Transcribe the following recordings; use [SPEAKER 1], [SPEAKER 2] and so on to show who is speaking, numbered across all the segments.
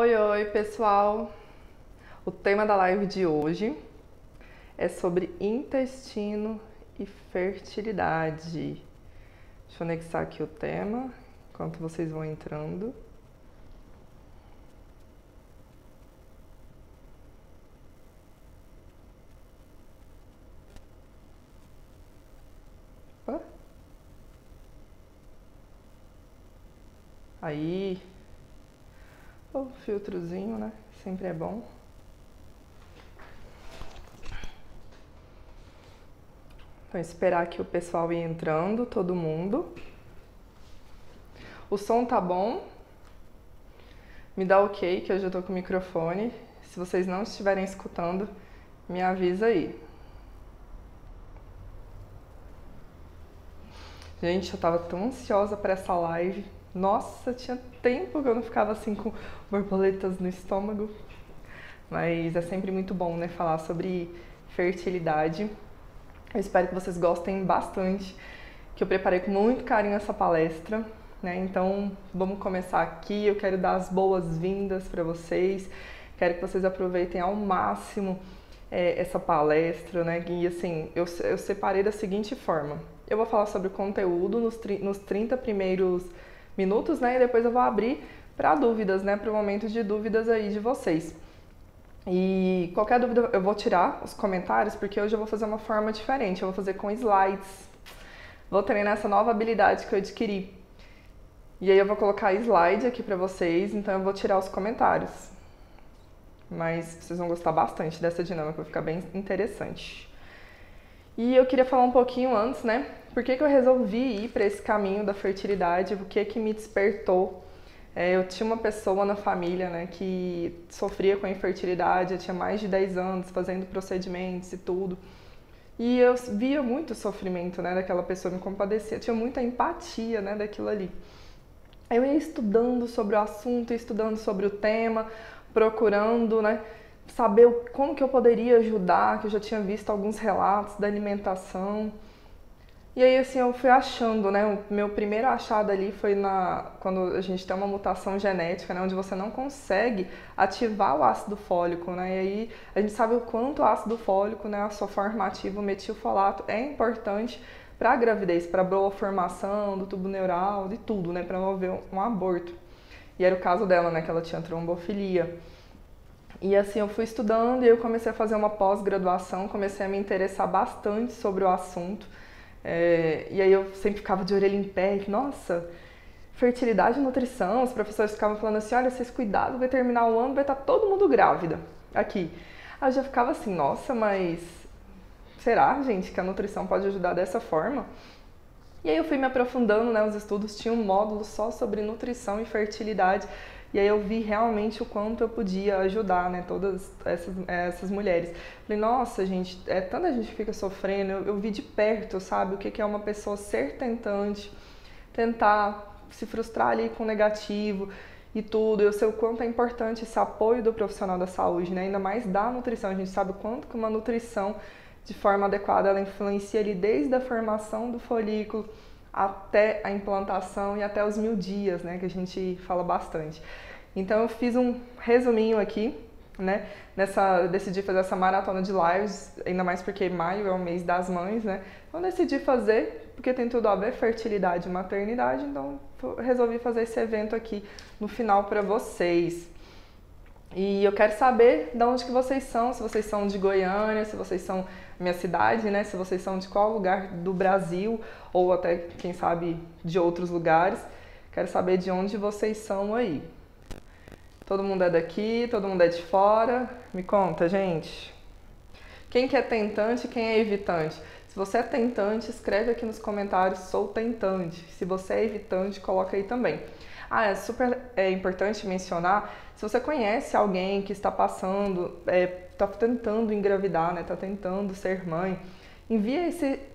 [SPEAKER 1] Oi, oi, pessoal! O tema da live de hoje é sobre intestino e fertilidade. Deixa eu anexar aqui o tema enquanto vocês vão entrando. Opa. Aí, o filtrozinho, né? Sempre é bom. Então, esperar aqui o pessoal ir entrando, todo mundo. O som tá bom? Me dá ok, que hoje eu tô com o microfone. Se vocês não estiverem escutando, me avisa aí. Gente, eu tava tão ansiosa para essa live. Nossa, tinha tempo que eu não ficava assim com borboletas no estômago. Mas é sempre muito bom, né, falar sobre fertilidade. Eu espero que vocês gostem bastante, que eu preparei com muito carinho essa palestra, né? Então, vamos começar aqui. Eu quero dar as boas-vindas para vocês. Quero que vocês aproveitem ao máximo essa palestra, né? E assim, eu separei da seguinte forma. Eu vou falar sobre o conteúdo nos 30 primeiros minutos, né? E depois eu vou abrir para dúvidas, né? Para o momento de dúvidas aí de vocês. E qualquer dúvida eu vou tirar os comentários, porque hoje eu vou fazer uma forma diferente. Eu vou fazer com slides. Vou treinar essa nova habilidade que eu adquiri. E aí eu vou colocar slide aqui para vocês, então eu vou tirar os comentários. Mas vocês vão gostar bastante dessa dinâmica, vai ficar bem interessante. E eu queria falar um pouquinho antes, né? Por que eu resolvi ir para esse caminho da fertilidade? O que me despertou? Eu tinha uma pessoa na família, né, que sofria com infertilidade, eu tinha mais de 10 anos fazendo procedimentos e tudo. E eu via muito sofrimento, né, daquela pessoa, me compadecia, tinha muita empatia, né, daquilo ali. Eu ia estudando sobre o assunto, estudando sobre o tema, procurando, né, saber como que eu poderia ajudar, que eu já tinha visto alguns relatos da alimentação. E aí, assim, eu fui achando, né, o meu primeiro achado ali foi quando a gente tem uma mutação genética, né, onde você não consegue ativar o ácido fólico, né, e aí a gente sabe o quanto o ácido fólico, né, a sua forma ativa, o metilfolato, é importante para a gravidez, para a boa formação do tubo neural, de tudo, né, para não haver um aborto. E era o caso dela, né, que ela tinha trombofilia. E assim, eu fui estudando e eu comecei a fazer uma pós-graduação, comecei a me interessar bastante sobre o assunto. E aí eu sempre ficava de orelha em pé, e, nossa, fertilidade e nutrição, os professores ficavam falando assim, olha, vocês cuidado, vai terminar o ano, vai estar todo mundo grávida aqui. Aí eu já ficava assim, nossa, mas será, gente, que a nutrição pode ajudar dessa forma? E aí eu fui me aprofundando, né, os estudos, tinha um módulo só sobre nutrição e fertilidade, e aí eu vi realmente o quanto eu podia ajudar, né, todas essas mulheres. Falei, nossa, gente, tanta gente fica sofrendo, eu vi de perto, sabe, o que é uma pessoa ser tentante, tentar se frustrar ali com o negativo e tudo. Eu sei o quanto é importante esse apoio do profissional da saúde, né, ainda mais da nutrição. A gente sabe o quanto que uma nutrição de forma adequada ela influencia ali desde a formação do folículo até a implantação e até os 1000 dias, né, que a gente fala bastante. Então eu fiz um resuminho aqui, né, decidi fazer essa maratona de lives, ainda mais porque maio é o mês das mães, né, então decidi fazer, porque tem tudo a ver, fertilidade e maternidade, então resolvi fazer esse evento aqui no final para vocês. E eu quero saber de onde que vocês são, se vocês são de Goiânia, se vocês são minha cidade, né? Se vocês são de qual lugar do Brasil ou até, quem sabe, de outros lugares. Quero saber de onde vocês são aí. Todo mundo é daqui, todo mundo é de fora? Me conta, gente. Quem que é tentante e quem é evitante? Se você é tentante, escreve aqui nos comentários, sou tentante. Se você é evitante, coloca aí também. É super importante mencionar, se você conhece alguém que está passando, está tentando engravidar, né, está tentando ser mãe, envia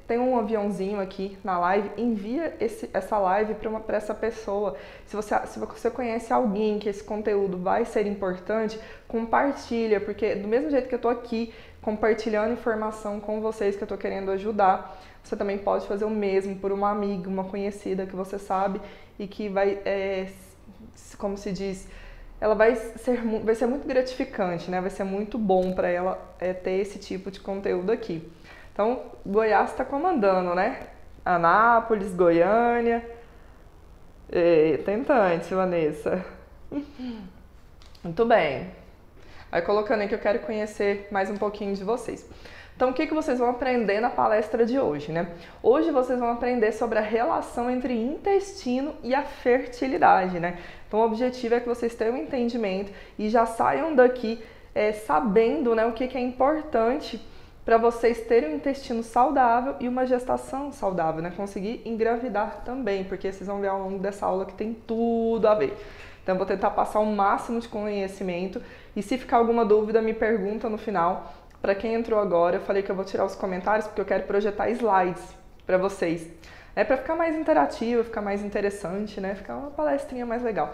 [SPEAKER 1] tem um aviãozinho aqui na live, envia essa live para essa pessoa. Se você conhece alguém que esse conteúdo vai ser importante, compartilha, porque do mesmo jeito que eu estou aqui compartilhando informação com vocês, que eu estou querendo ajudar, você também pode fazer o mesmo por uma amiga, uma conhecida que você sabe e que vai, como se diz, ela vai ser muito gratificante, né? Vai ser muito bom para ela ter esse tipo de conteúdo aqui. Então, Goiás está comandando, né? Anápolis, Goiânia. Tentante, Vanessa. Muito bem. Vai colocando aí que eu quero conhecer mais um pouquinho de vocês. Então, o que vocês vão aprender na palestra de hoje, né? Hoje vocês vão aprender sobre a relação entre intestino e a fertilidade, né? Então, o objetivo é que vocês tenham um entendimento e já saiam daqui sabendo, né, o que é importante para vocês terem um intestino saudável e uma gestação saudável, né? Conseguir engravidar também, porque vocês vão ver ao longo dessa aula que tem tudo a ver. Então, eu vou tentar passar o máximo de conhecimento e se ficar alguma dúvida, me pergunta no final. Para quem entrou agora, eu falei que eu vou tirar os comentários porque eu quero projetar slides para vocês. Para ficar mais interativo, ficar mais interessante, né? Ficar uma palestrinha mais legal.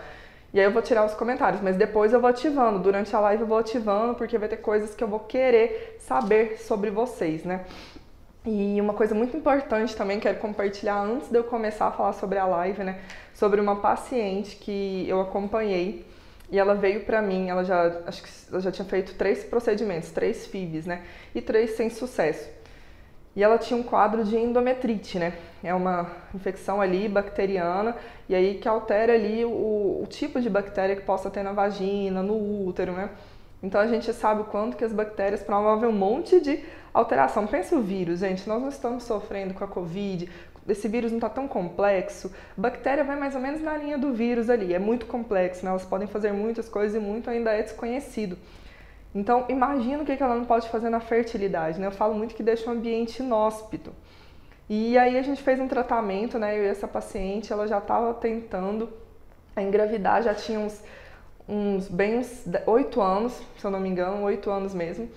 [SPEAKER 1] E aí eu vou tirar os comentários, mas depois eu vou ativando. Durante a live eu vou ativando porque vai ter coisas que eu vou querer saber sobre vocês, né? E uma coisa muito importante também, quero compartilhar antes de eu começar a falar sobre a live, né? Sobre uma paciente que eu acompanhei e ela veio pra mim, acho que ela já tinha feito 3 procedimentos, 3 FIVs, né? E 3 sem sucesso. E ela tinha um quadro de endometrite, né? É uma infecção ali bacteriana e aí que altera ali o tipo de bactéria que possa ter na vagina, no útero, né? Então a gente sabe o quanto que as bactérias promovem um monte de alteração. Pensa o vírus, gente, nós não estamos sofrendo com a Covid, esse vírus não está tão complexo. A bactéria vai mais ou menos na linha do vírus ali, é muito complexo, né? Elas podem fazer muitas coisas e muito ainda é desconhecido. Então, imagina o que ela não pode fazer na fertilidade, né? Eu falo muito que deixa o ambiente inóspito. E aí a gente fez um tratamento, né? Eu e essa paciente, ela já estava tentando engravidar, já tinha uns 8 anos, se eu não me engano, 8 anos mesmo.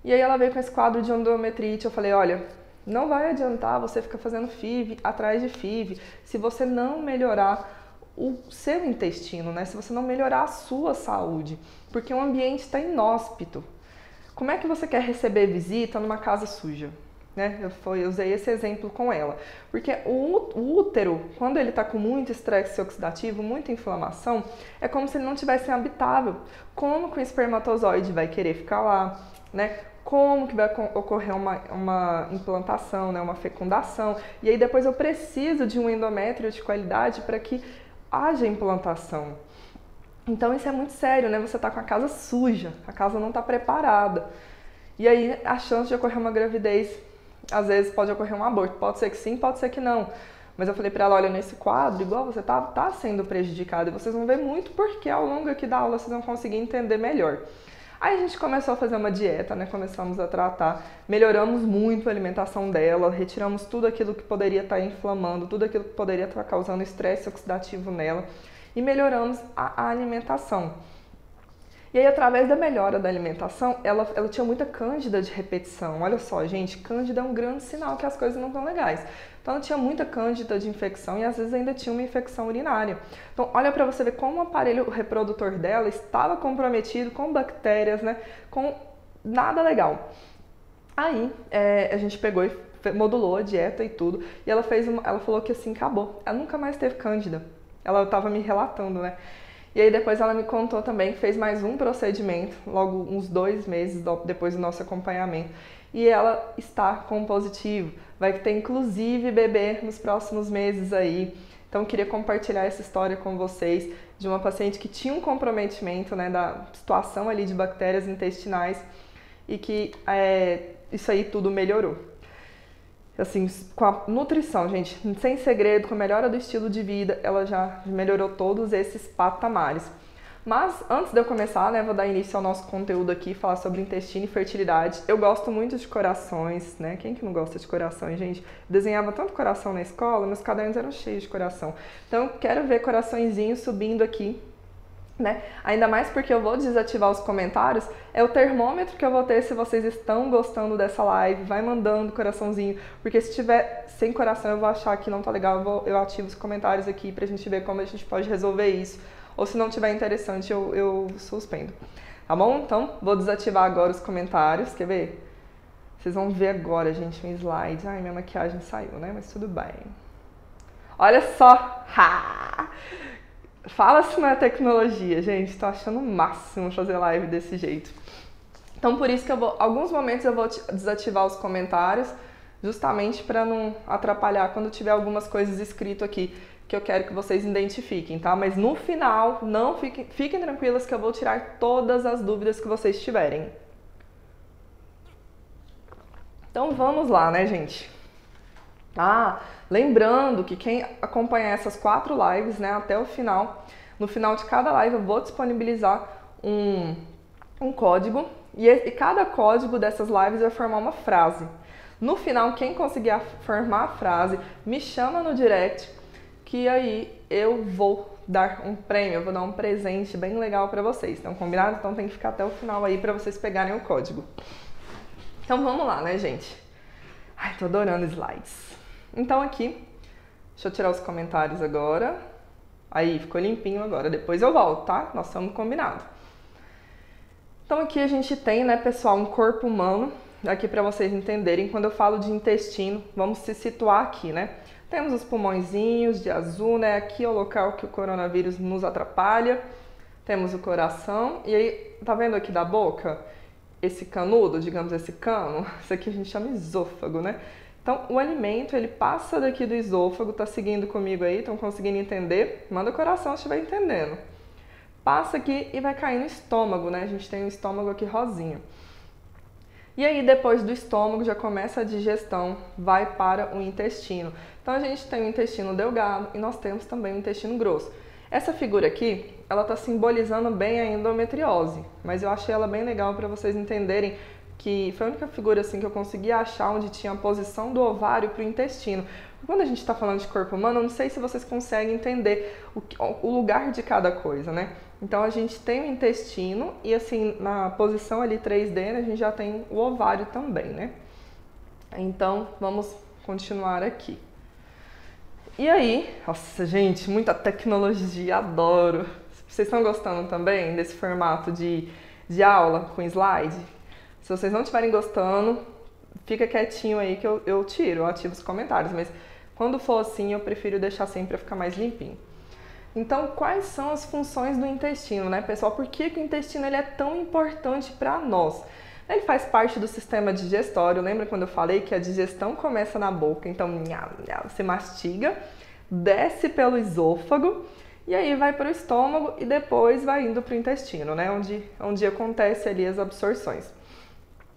[SPEAKER 1] E aí ela veio com esse quadro de endometrite, eu falei, olha, não vai adiantar você ficar fazendo FIV atrás de FIV se você não melhorar o seu intestino, né? Se você não melhorar a sua saúde, porque o ambiente está inóspito. Como é que você quer receber visita numa casa suja? Né? Eu usei esse exemplo com ela, porque o útero, quando ele está com muito estresse oxidativo, muita inflamação, é como se ele não tivesse habitável. Como que o espermatozoide vai querer ficar lá, né? Como que vai ocorrer uma implantação, né? Uma fecundação, e aí depois eu preciso de um endométrio de qualidade para que haja implantação. Então isso é muito sério, né? Você está com a casa suja, a casa não está preparada. E aí a chance de ocorrer uma gravidez, às vezes pode ocorrer um aborto. Pode ser que sim, pode ser que não. Mas eu falei para ela, olha, nesse quadro, igual você tá sendo prejudicada. E vocês vão ver muito porque ao longo aqui da aula vocês vão conseguir entender melhor. Aí a gente começou a fazer uma dieta, né? Começamos a tratar, melhoramos muito a alimentação dela, retiramos tudo aquilo que poderia estar inflamando, tudo aquilo que poderia estar causando estresse oxidativo nela e melhoramos a alimentação. E aí, através da melhora da alimentação, ela tinha muita cândida de repetição. Olha só, gente, cândida é um grande sinal que as coisas não estão legais. Então, ela tinha muita cândida de infecção e às vezes ainda tinha uma infecção urinária. Então, olha para você ver como o aparelho reprodutor dela estava comprometido com bactérias, né? Com nada legal. Aí, a gente pegou e modulou a dieta e tudo. E ela falou que assim, acabou. Ela nunca mais teve cândida. Ela estava me relatando, né? E aí depois ela me contou também que fez mais um procedimento, logo uns 2 meses depois do nosso acompanhamento. E ela está com positivo, vai ter inclusive bebê nos próximos meses aí. Então eu queria compartilhar essa história com vocês de uma paciente que tinha um comprometimento, né, da situação ali de bactérias intestinais e que isso aí tudo melhorou. Assim, com a nutrição, gente, sem segredo, com a melhora do estilo de vida, ela já melhorou todos esses patamares. Mas, antes de eu começar, né, vou dar início ao nosso conteúdo aqui, falar sobre intestino e fertilidade. Eu gosto muito de corações, né? Quem que não gosta de corações, gente? Desenhava tanto coração na escola, meus cadernos eram cheios de coração. Então, eu quero ver coraçõezinhos subindo aqui, né? Ainda mais porque eu vou desativar os comentários, é o termômetro que eu vou ter se vocês estão gostando dessa live, vai mandando coraçãozinho, porque se tiver sem coração eu vou achar que não tá legal, eu ativo os comentários aqui pra gente ver como a gente pode resolver isso, ou se não tiver interessante eu suspendo, tá bom? Então, vou desativar agora os comentários, quer ver? Vocês vão ver agora, gente, um slide, ai, minha maquiagem saiu, né, mas tudo bem. Olha só! Ha! Fala se não é tecnologia, gente. Tô achando o máximo fazer live desse jeito. Então, por isso que alguns momentos eu vou desativar os comentários, justamente para não atrapalhar quando tiver algumas coisas escritas aqui que eu quero que vocês identifiquem, tá? Mas no final, não fiquem tranquilas que eu vou tirar todas as dúvidas que vocês tiverem. Então vamos lá, né, gente? Lembrando que quem acompanhar essas 4 lives, né, até o final, no final de cada live eu vou disponibilizar um código e cada código dessas lives vai formar uma frase. No final, quem conseguir formar a frase, me chama no direct, que aí eu vou dar um prêmio, eu vou dar um presente bem legal para vocês. Então, combinado? Então tem que ficar até o final aí para vocês pegarem o código. Então vamos lá, né, gente? Ai, tô adorando slides. Então aqui, deixa eu tirar os comentários agora. Aí, ficou limpinho agora. Depois eu volto, tá? Nós estamos combinados. Então aqui a gente tem, né, pessoal, um corpo humano. Aqui para vocês entenderem, quando eu falo de intestino, vamos se situar aqui, né? Temos os pulmõezinhos de azul, né? Aqui é o local que o coronavírus nos atrapalha. Temos o coração. E aí, tá vendo aqui da boca? Esse canudo, digamos, esse cano, isso aqui a gente chama esôfago, né? Então, o alimento, ele passa daqui do esôfago, tá seguindo comigo aí, estão conseguindo entender? Manda o coração se estiver entendendo. Passa aqui e vai cair no estômago, né? A gente tem o estômago aqui rosinha. E aí, depois do estômago, já começa a digestão, vai para o intestino. Então, a gente tem o intestino delgado e nós temos também o intestino grosso. Essa figura aqui, ela está simbolizando bem a endometriose, mas eu achei ela bem legal para vocês entenderem que foi a única figura assim que eu consegui achar onde tinha a posição do ovário para o intestino. Quando a gente está falando de corpo humano, eu não sei se vocês conseguem entender o lugar de cada coisa, né? Então a gente tem o intestino e assim, na posição ali 3D, né, a gente já tem o ovário também, né? Então vamos continuar aqui. E aí, nossa gente, muita tecnologia, adoro! Vocês estão gostando também desse formato de aula com slide? Se vocês não estiverem gostando, fica quietinho aí que eu ativo os comentários, mas quando for assim eu prefiro deixar sempre para ficar mais limpinho. Então, quais são as funções do intestino, né, pessoal? Por que o intestino ele é tão importante para nós? Ele faz parte do sistema digestório. Lembra quando eu falei que a digestão começa na boca? Então, você mastiga, desce pelo esôfago e aí vai para o estômago e depois vai indo para o intestino, né? Onde acontece ali as absorções.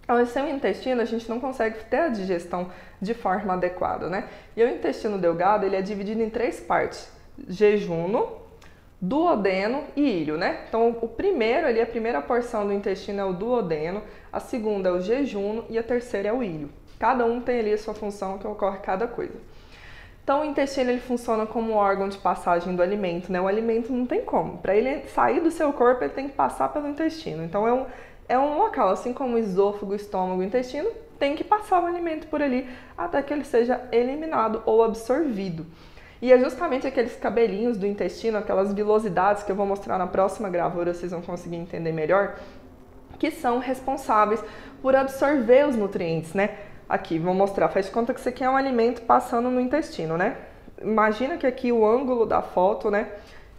[SPEAKER 1] Então, sem o intestino, a gente não consegue ter a digestão de forma adequada, né? E o intestino delgado, ele é dividido em 3 partes: jejuno, duodeno e íleo, né? Então, o primeiro ali, a primeira porção do intestino é o duodeno, a segunda é o jejuno e a terceira é o íleo. Cada um tem ali a sua função que ocorre cada coisa. Então, o intestino ele funciona como um órgão de passagem do alimento, né? O alimento não tem como. Para ele sair do seu corpo, ele tem que passar pelo intestino. Então, é um local, assim como o esôfago, o estômago, o intestino, tem que passar o alimento por ali até que ele seja eliminado ou absorvido. E é justamente aqueles cabelinhos do intestino, aquelas vilosidades que eu vou mostrar na próxima gravura, vocês vão conseguir entender melhor, que são responsáveis por absorver os nutrientes, né? Aqui, vou mostrar, faz de conta que isso aqui é um alimento passando no intestino, né? Imagina que aqui o ângulo da foto, né,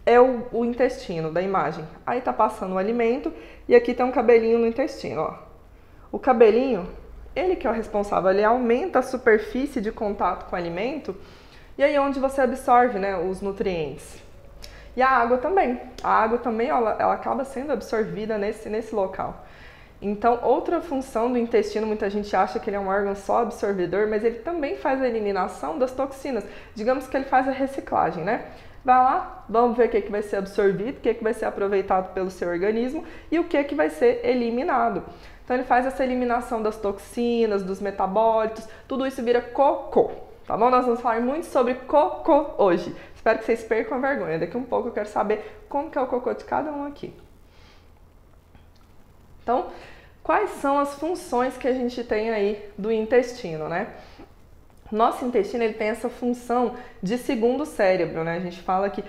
[SPEAKER 1] é o intestino da imagem. Aí tá passando o alimento e aqui tem um cabelinho no intestino, ó. O cabelinho, ele que é o responsável, ele aumenta a superfície de contato com o alimento e aí é onde você absorve, né, os nutrientes. E a água também. A água também, ela acaba sendo absorvida nesse local. Então, outra função do intestino, muita gente acha que ele é um órgão só absorvedor, mas ele também faz a eliminação das toxinas. Digamos que ele faz a reciclagem, né? Vai lá, vamos ver o que vai ser absorvido, o que vai ser aproveitado pelo seu organismo e o que vai ser eliminado. Então, ele faz essa eliminação das toxinas, dos metabólitos, tudo isso vira cocô. Tá bom? Nós vamos falar muito sobre cocô hoje. Espero que vocês percam a vergonha. Daqui a um pouco eu quero saber como que é o cocô de cada um aqui. Então, quais são as funções que a gente tem aí do intestino, né? Nosso intestino ele tem essa função de segundo cérebro, né? A gente fala que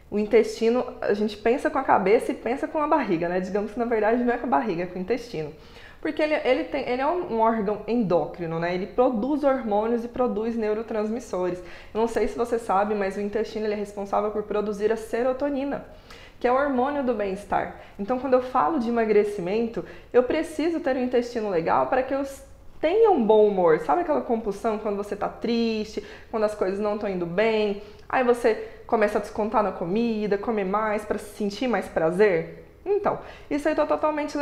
[SPEAKER 1] o intestino, a gente pensa com a cabeça e pensa com a barriga, né? Digamos que na verdade não é com a barriga, é com o intestino. Porque ele é um órgão endócrino, né? Ele produz hormônios e produz neurotransmissores. Eu não sei se você sabe, mas o intestino ele é responsável por produzir a serotonina, que é o hormônio do bem-estar. Então, quando eu falo de emagrecimento, eu preciso ter um intestino legal para que eu tenha um bom humor. Sabe aquela compulsão quando você tá triste, quando as coisas não estão indo bem? Aí você começa a descontar na comida, comer mais para sentir mais prazer? Então, isso aí está totalmente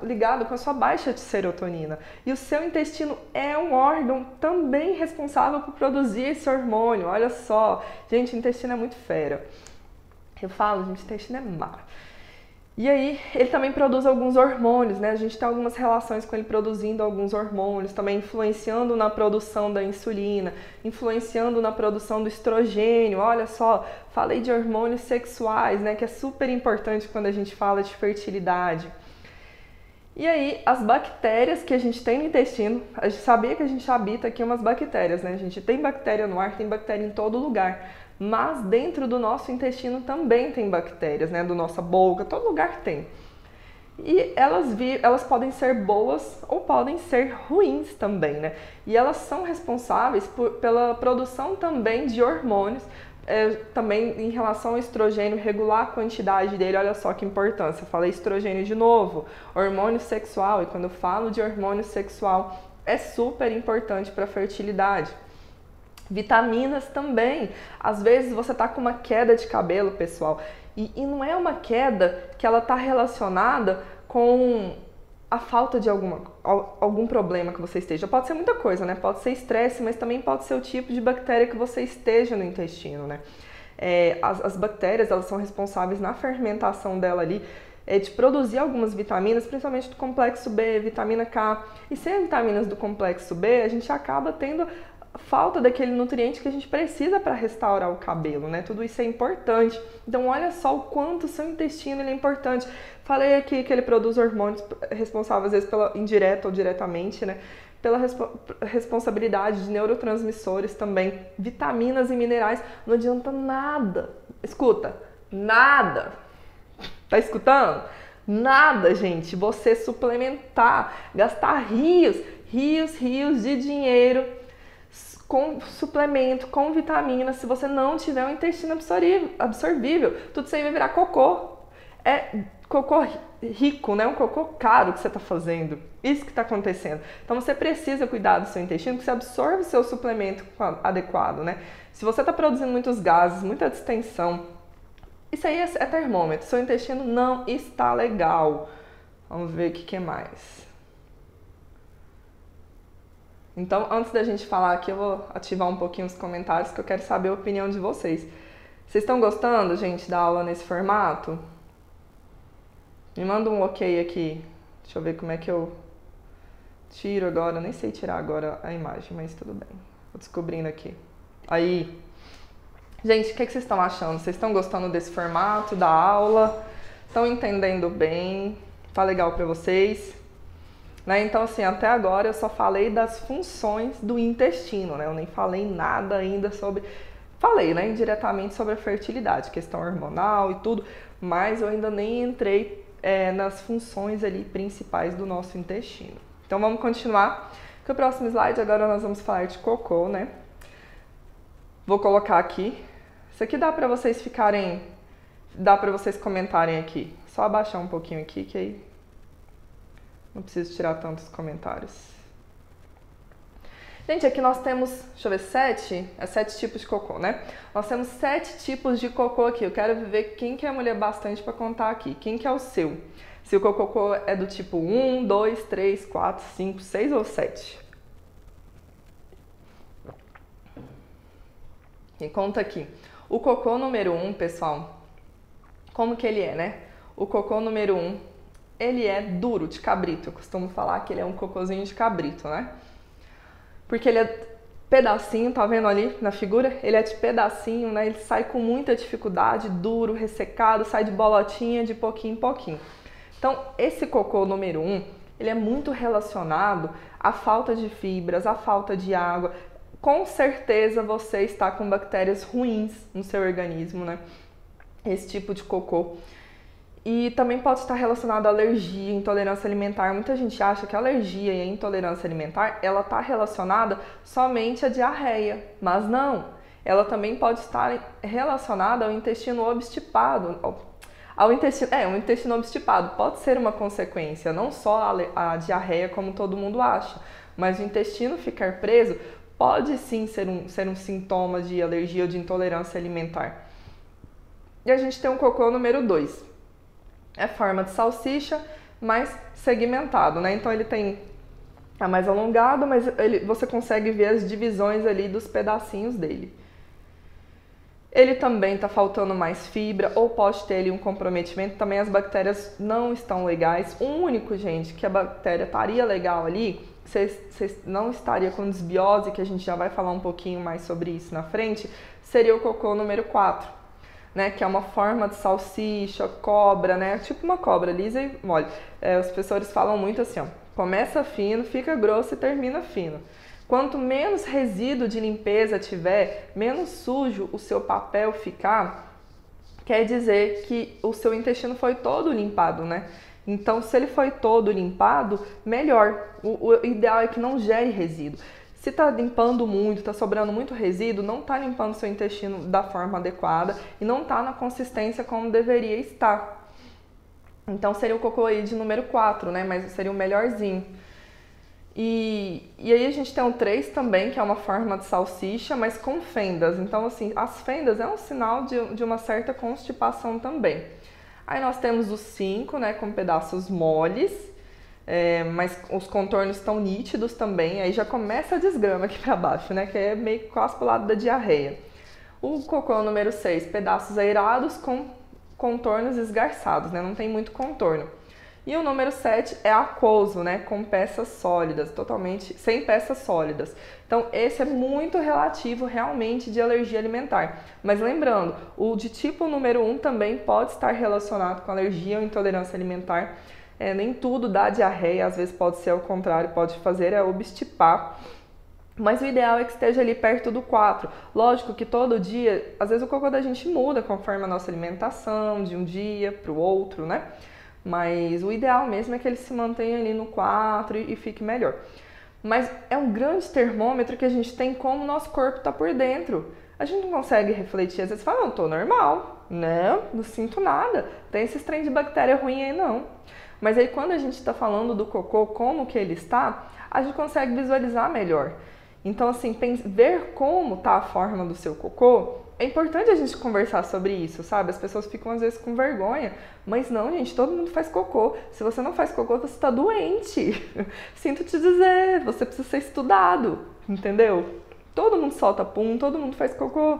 [SPEAKER 1] ligado com a sua baixa de serotonina. E o seu intestino é um órgão também responsável por produzir esse hormônio. Olha só, gente, o intestino é muito fera. Eu falo, gente, o intestino é má. E aí, ele também produz alguns hormônios, né? A gente tem algumas relações com ele produzindo alguns hormônios, também influenciando na produção da insulina, influenciando na produção do estrogênio. Olha só, falei de hormônios sexuais, né? Que é super importante quando a gente fala de fertilidade. E aí, as bactérias que a gente tem no intestino, a gente sabia que a gente habita aqui umas bactérias, né? A gente tem bactéria no ar, tem bactéria em todo lugar. Mas dentro do nosso intestino também tem bactérias, né? Do nossa boca, todo lugar tem. E elas podem ser boas ou podem ser ruins também, né? E elas são responsáveis pela produção também de hormônios, também em relação ao estrogênio, regular a quantidade dele. Olha só que importância, eu falei estrogênio de novo, hormônio sexual, e quando eu falo de hormônio sexual, é super importante para a fertilidade. Vitaminas também. Às vezes você tá com uma queda de cabelo, pessoal, e não é uma queda que ela tá relacionada com a falta de algum problema que você esteja. Pode ser muita coisa, né? Pode ser estresse, mas também pode ser o tipo de bactéria que você esteja no intestino, né? As bactérias, elas são responsáveis na fermentação dela ali, de produzir algumas vitaminas, principalmente do complexo B, vitamina K. E sem vitaminas do complexo B, a gente acaba tendo falta daquele nutriente que a gente precisa para restaurar o cabelo, né? Tudo isso é importante. Então, olha só o quanto o seu intestino ele é importante. Falei aqui que ele produz hormônios responsáveis, às vezes, indireta ou diretamente, né? Pela responsabilidade de neurotransmissores também, vitaminas e minerais. Não adianta nada. Escuta, nada. Tá escutando? Nada, gente. Você suplementar, gastar rios de dinheiro com suplemento, com vitamina, se você não tiver um intestino absorvível, tudo isso aí vai virar cocô. É cocô rico, né? Um cocô caro que você está fazendo. Isso que está acontecendo. Então você precisa cuidar do seu intestino, que você absorve o seu suplemento adequado, né? Se você está produzindo muitos gases, muita distensão, isso aí é termômetro. Seu intestino não está legal. Vamos ver o que mais. Então, antes da gente falar aqui, eu vou ativar um pouquinho os comentários, que eu quero saber a opinião de vocês. Vocês estão gostando, gente, da aula nesse formato? Me manda um ok aqui. Deixa eu ver como é que eu tiro agora. Nem sei tirar agora a imagem, mas tudo bem. Vou descobrindo aqui. Aí. Gente, o que vocês estão achando? Vocês estão gostando desse formato, da aula? Estão entendendo bem? Tá legal pra vocês? Né? Então, assim, até agora eu só falei das funções do intestino, né? Eu nem falei nada ainda sobre... Falei, né, indiretamente sobre a fertilidade, questão hormonal e tudo, mas eu ainda nem entrei nas funções ali principais do nosso intestino. Então, vamos continuar com o próximo slide. Agora nós vamos falar de cocô, né? Vou colocar aqui. Isso aqui dá para vocês ficarem... Dá para vocês comentarem aqui. Só abaixar um pouquinho aqui, que aí... Não preciso tirar tantos comentários. Gente, aqui nós temos, deixa eu ver, 7 tipos de cocô, né? Nós temos 7 tipos de cocô aqui. Eu quero ver quem que é mulher bastante para contar aqui. Quem que é o seu? Se o cocô é do tipo 1, 2, 3, 4, 5, 6 ou 7? Me conta aqui. O cocô número 1, pessoal, como que ele é, né? O cocô número 1, ele é duro, de cabrito. Eu costumo falar que ele é um cocôzinho de cabrito, né? Porque ele é pedacinho, tá vendo ali na figura? Ele é de pedacinho, né? Ele sai com muita dificuldade, duro, ressecado, sai de bolotinha de pouquinho em pouquinho. Então, esse cocô número 1, ele é muito relacionado à falta de fibras, à falta de água. Com certeza você está com bactérias ruins no seu organismo, né? Esse tipo de cocô. E também pode estar relacionado à alergia, intolerância alimentar. Muita gente acha que a alergia e a intolerância alimentar, ela está relacionada somente à diarreia, mas não. Ela também pode estar relacionada ao intestino obstipado. O intestino obstipado pode ser uma consequência, não só a diarreia como todo mundo acha, mas o intestino ficar preso pode sim ser um sintoma de alergia ou de intolerância alimentar. E a gente tem o cocô número 2. É forma de salsicha, mais segmentado, né? Então ele é mais alongado, mas você consegue ver as divisões ali dos pedacinhos dele. Ele também está faltando mais fibra ou pode ter ali um comprometimento. Também as bactérias não estão legais. O único, gente, que a bactéria estaria legal ali, você não estaria com desbiose, que a gente já vai falar um pouquinho mais sobre isso na frente, seria o cocô número 4. Né, que é uma forma de salsicha, cobra, né, tipo uma cobra lisa e mole. Os professores falam muito assim, ó, começa fino, fica grosso e termina fino. Quanto menos resíduo de limpeza tiver, menos sujo o seu papel ficar, quer dizer que o seu intestino foi todo limpado, né? Então, se ele foi todo limpado, melhor. O ideal é que não gere resíduo. Se está limpando muito, está sobrando muito resíduo, não está limpando seu intestino da forma adequada e não está na consistência como deveria estar. Então seria o cocô aí de número 4, né? Mas seria o melhorzinho. E aí a gente tem o 3 também, que é uma forma de salsicha, mas com fendas. Então, assim, as fendas é um sinal de uma certa constipação também. Aí nós temos o 5, né? Com pedaços moles. Mas os contornos estão nítidos também, aí já começa a desgrama aqui para baixo, né? Que é meio quase pro lado da diarreia. O cocô número 6, pedaços aerados com contornos esgarçados, né? Não tem muito contorno. E o número 7 é aquoso, né? Com peças sólidas, totalmente sem peças sólidas. Então, esse é muito relativo realmente de alergia alimentar. Mas lembrando, o de tipo número 1 também pode estar relacionado com alergia ou intolerância alimentar. Nem tudo dá diarreia, às vezes pode ser ao contrário, pode fazer obstipar. Mas o ideal é que esteja ali perto do 4. Lógico que todo dia, às vezes o cocô da gente muda conforme a nossa alimentação, de um dia para o outro, né? Mas o ideal mesmo é que ele se mantenha ali no 4 e fique melhor. Mas é um grande termômetro que a gente tem como o nosso corpo está por dentro. A gente não consegue refletir, às vezes fala, não, tô normal, não sinto nada, tem esses trem de bactéria ruim aí não. Mas aí quando a gente está falando do cocô, como que ele está, a gente consegue visualizar melhor. Então assim, ver como está a forma do seu cocô, é importante a gente conversar sobre isso, sabe? As pessoas ficam às vezes com vergonha, mas não, gente, todo mundo faz cocô. Se você não faz cocô, você está doente. Sinto te dizer, você precisa ser estudado, entendeu? Todo mundo solta pum, todo mundo faz cocô.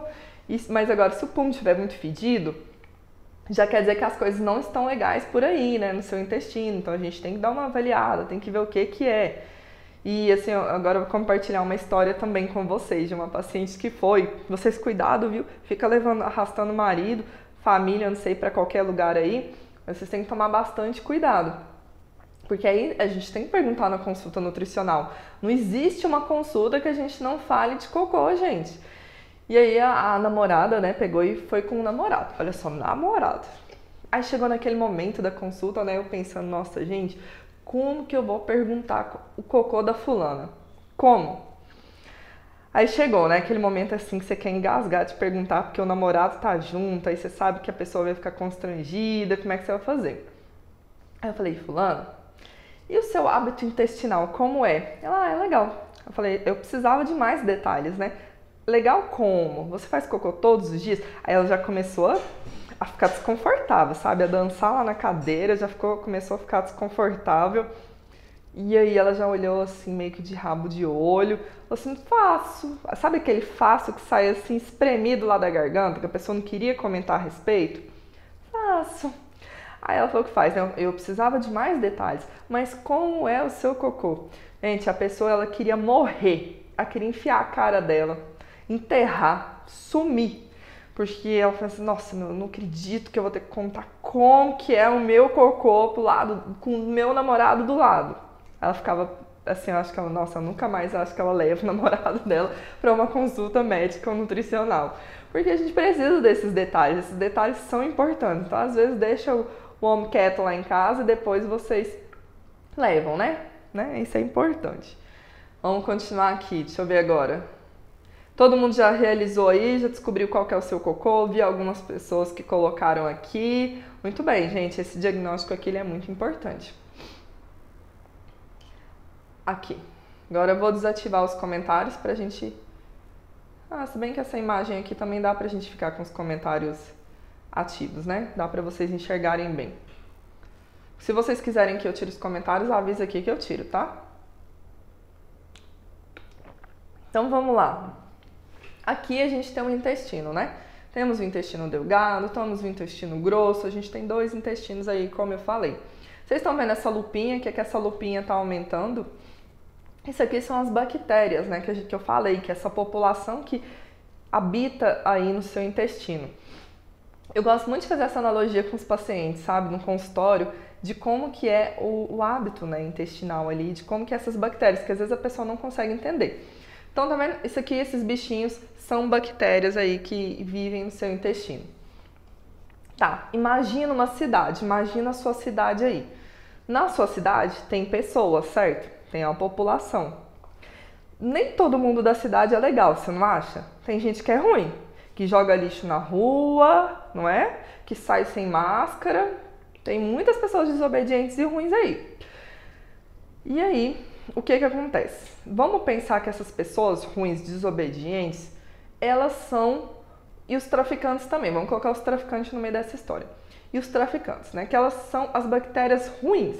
[SPEAKER 1] Mas agora, se o pum estiver muito fedido, já quer dizer que as coisas não estão legais por aí, né, no seu intestino. Então a gente tem que dar uma avaliada, tem que ver o que é. E assim, agora eu vou compartilhar uma história também com vocês, de uma paciente que foi. Vocês cuidado, viu? Fica arrastando o marido, família, não sei, para qualquer lugar aí. Mas vocês têm que tomar bastante cuidado. Porque aí a gente tem que perguntar na consulta nutricional. Não existe uma consulta que a gente não fale de cocô, gente. E aí a namorada, né, pegou e foi com o namorado. Olha só, namorado. Aí chegou naquele momento da consulta, né, eu pensando, nossa, gente, como que eu vou perguntar o cocô da fulana? Como? Aí chegou, né, aquele momento assim que você quer engasgar de perguntar porque o namorado tá junto, aí você sabe que a pessoa vai ficar constrangida, como é que você vai fazer? Aí eu falei, fulana, e o seu hábito intestinal, como é? Ela, é legal. Eu falei, eu precisava de mais detalhes, né? Legal como? Você faz cocô todos os dias? Aí ela já começou a ficar desconfortável, sabe? A dançar lá na cadeira, começou a ficar desconfortável. E aí ela já olhou assim, meio que de rabo de olho. Falou assim, faço. Sabe aquele faço que sai assim, espremido lá da garganta, que a pessoa não queria comentar a respeito? Faço. Aí ela falou que faz, né? Eu precisava de mais detalhes. Mas como é o seu cocô? Gente, a pessoa, ela queria morrer. Ela queria enfiar a cara dela, enterrar, sumir. Porque ela falou assim, nossa, eu não acredito que eu vou ter que contar como que é o meu cocô pro lado, com o meu namorado do lado. Ela ficava assim, eu acho que ela, nossa, eu nunca mais acho que ela leva o namorado dela para uma consulta médica ou nutricional. Porque a gente precisa desses detalhes, esses detalhes são importantes. Então, às vezes, deixa o homem quieto lá em casa e depois vocês levam, né? Isso é importante. Vamos continuar aqui, deixa eu ver agora. Todo mundo já realizou aí, já descobriu qual que é o seu cocô, vi algumas pessoas que colocaram aqui. Muito bem, gente, esse diagnóstico aqui ele é muito importante. Aqui. Agora eu vou desativar os comentários pra gente... se bem que essa imagem aqui também dá pra gente ficar com os comentários ativos, né? Dá pra vocês enxergarem bem. Se vocês quiserem que eu tire os comentários, avisa aqui que eu tiro, tá? Então vamos lá. Aqui a gente tem um intestino, né? Temos o intestino delgado, temos o intestino grosso, a gente tem 2 intestinos aí, como eu falei. Vocês estão vendo essa lupinha, que essa lupinha está aumentando? Isso aqui são as bactérias, né, que eu falei, que é essa população que habita aí no seu intestino. Eu gosto muito de fazer essa analogia com os pacientes, sabe, no consultório, de como que é o hábito, né, intestinal ali, de como que é essas bactérias, que às vezes a pessoa não consegue entender. Então, tá vendo? Isso aqui, esses bichinhos, são bactérias aí que vivem no seu intestino. Tá, imagina uma cidade, imagina a sua cidade aí. Na sua cidade tem pessoas, certo? Tem a população. Nem todo mundo da cidade é legal, você não acha? Tem gente que é ruim, que joga lixo na rua, não é? Que sai sem máscara. Tem muitas pessoas desobedientes e ruins aí. E aí, o que acontece? Vamos pensar que essas pessoas ruins, desobedientes, elas são... E os traficantes também, vamos colocar os traficantes no meio dessa história. E os traficantes, né? Que elas são as bactérias ruins,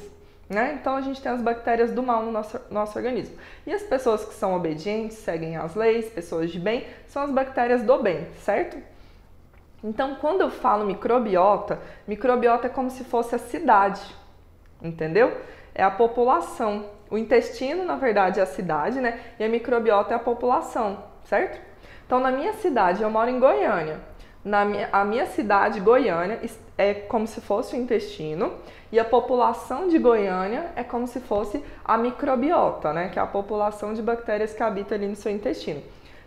[SPEAKER 1] né? Então a gente tem as bactérias do mal no nosso organismo. E as pessoas que são obedientes, seguem as leis, pessoas de bem, são as bactérias do bem, certo? Então quando eu falo microbiota, microbiota é como se fosse a cidade, entendeu? É a população. O intestino, na verdade, é a cidade, né? E a microbiota é a população, certo? Então, na minha cidade, eu moro em Goiânia. A minha cidade, Goiânia, é como se fosse o intestino e a população de Goiânia é como se fosse a microbiota, né? Que é a população de bactérias que habita ali no seu intestino.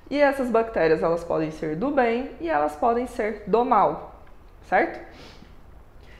[SPEAKER 1] E essas bactérias, elas podem ser do bem e elas podem ser do mal, certo?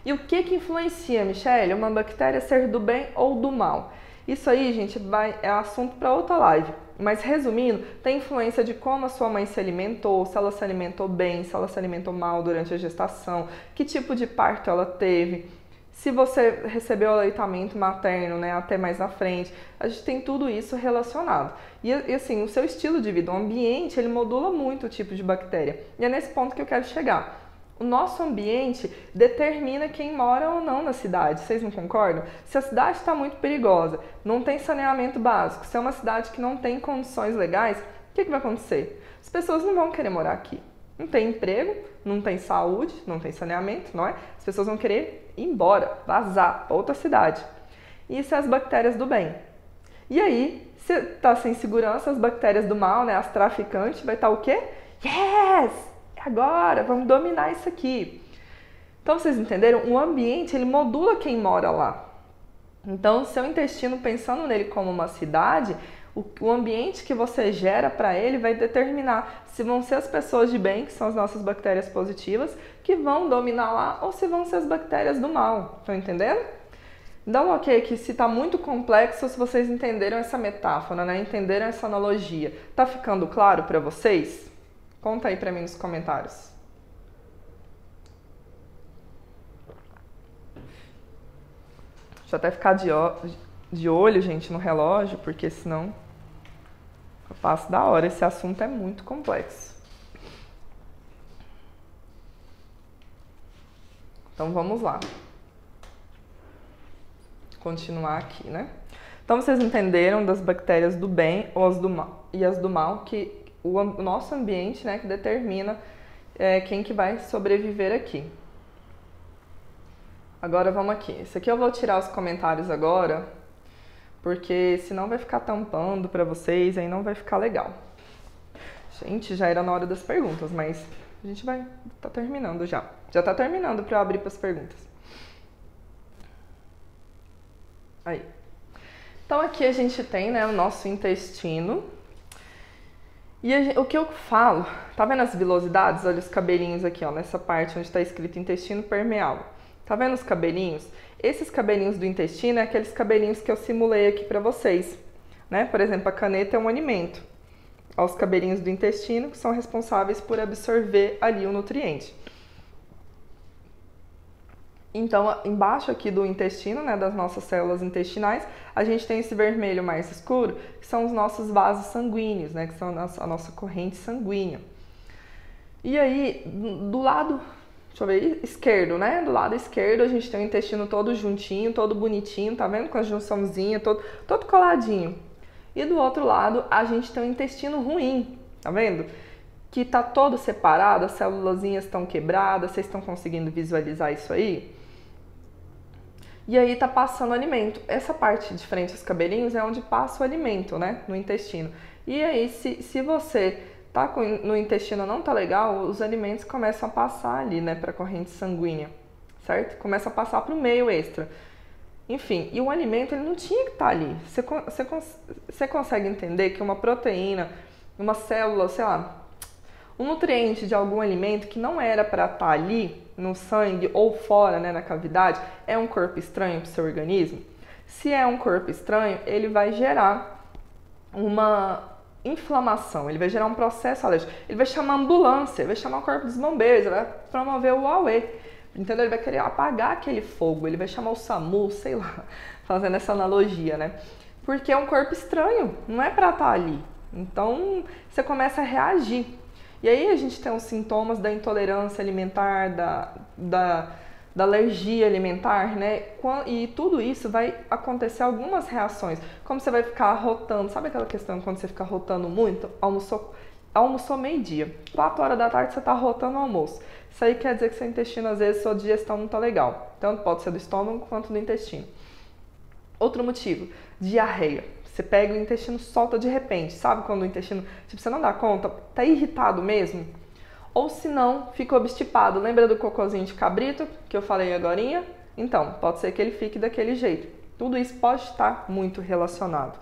[SPEAKER 1] E o que influencia, Michele, uma bactéria ser do bem ou do mal? Isso aí, gente, é assunto para outra live. Mas resumindo, tem influência de como a sua mãe se alimentou, se ela se alimentou bem, se ela se alimentou mal durante a gestação, que tipo de parto ela teve, se você recebeu aleitamento materno, né, até mais na frente. A gente tem tudo isso relacionado. E assim, o seu estilo de vida, o ambiente, ele modula muito o tipo de bactéria. E é nesse ponto que eu quero chegar. O nosso ambiente determina quem mora ou não na cidade, vocês não concordam? Se a cidade está muito perigosa, não tem saneamento básico, se é uma cidade que não tem condições legais, o que vai acontecer? As pessoas não vão querer morar aqui. Não tem emprego, não tem saúde, não tem saneamento, não é? As pessoas vão querer ir embora, vazar para outra cidade. Isso é as bactérias do bem. E aí, se está sem segurança, as bactérias do mal, né, as traficantes, vai estar o quê? Yes! Agora, vamos dominar isso aqui. Então, vocês entenderam? O ambiente, ele modula quem mora lá. Então, seu intestino, pensando nele como uma cidade, o ambiente que você gera para ele vai determinar se vão ser as pessoas de bem, que são as nossas bactérias positivas, que vão dominar lá, ou se vão ser as bactérias do mal. Estão entendendo? Dá um ok aqui se está muito complexo, se vocês entenderam essa metáfora, né? Entenderam essa analogia. Tá ficando claro para vocês? Conta aí pra mim nos comentários. Deixa eu até ficar de olho, gente, no relógio, porque senão eu passo da hora. Esse assunto é muito complexo. Então vamos lá. Continuar aqui, né? Então vocês entenderam das bactérias do bem ou as do mal, e as do mal, que o nosso ambiente, né, que determina quem que vai sobreviver aqui. Agora vamos aqui. Esse aqui eu vou tirar os comentários agora, porque senão vai ficar tampando para vocês, aí não vai ficar legal. Gente, já era na hora das perguntas, mas a gente tá terminando já. Já tá terminando para eu abrir para as perguntas. Aí. Então aqui a gente tem, né, o nosso intestino. E o que eu falo, tá vendo as vilosidades? Olha os cabelinhos aqui, ó, nessa parte onde está escrito intestino permeável. Tá vendo os cabelinhos? Esses cabelinhos do intestino é aqueles cabelinhos que eu simulei aqui para vocês, né? Por exemplo, a caneta é um alimento. Os cabelinhos do intestino que são responsáveis por absorver ali o nutriente. Então, embaixo aqui do intestino, né, das nossas células intestinais, a gente tem esse vermelho mais escuro, que são os nossos vasos sanguíneos, né, que são a nossa corrente sanguínea. E aí, do lado, deixa eu ver, esquerdo, né, do lado esquerdo a gente tem o intestino todo juntinho, todo bonitinho, tá vendo? Com a junçãozinha, todo coladinho. E do outro lado a gente tem o intestino ruim, tá vendo? Que tá todo separado, as célulazinhas estão quebradas, vocês estão conseguindo visualizar isso aí? E aí tá passando alimento. Essa parte de frente aos cabelinhos é onde passa o alimento, né? No intestino. E aí, se você tá no intestino não tá legal, os alimentos começam a passar ali, né? Pra corrente sanguínea, certo? Começa a passar pro meio extra. Enfim, e o alimento ele não tinha que estar ali. Você consegue entender que uma proteína, uma célula, sei lá, um nutriente de algum alimento que não era para estar ali no sangue ou fora, né, na cavidade, é um corpo estranho para o seu organismo? Se é um corpo estranho, ele vai gerar uma inflamação, ele vai gerar um processo alérgico, ele vai chamar a ambulância, ele vai chamar o corpo dos bombeiros, ele vai promover o AUE. Entendeu? Ele vai querer apagar aquele fogo, ele vai chamar o SAMU, sei lá, fazendo essa analogia, né? Porque é um corpo estranho, não é pra estar ali. Então, você começa a reagir. E aí a gente tem os sintomas da intolerância alimentar, da alergia alimentar, né? E tudo isso vai acontecer algumas reações. Como você vai ficar arrotando, sabe aquela questão quando você fica arrotando muito? Almoçou meio-dia, 4 horas da tarde você tá arrotando o almoço. Isso aí quer dizer que seu intestino, às vezes, sua digestão não tá legal. Tanto pode ser do estômago quanto do intestino. Outro motivo, diarreia. Você pega o intestino, solta de repente. Sabe quando o intestino, tipo, você não dá conta, tá irritado mesmo? Ou se não, fica obstipado. Lembra do cocôzinho de cabrito que eu falei agorinha? Então, pode ser que ele fique daquele jeito. Tudo isso pode estar muito relacionado.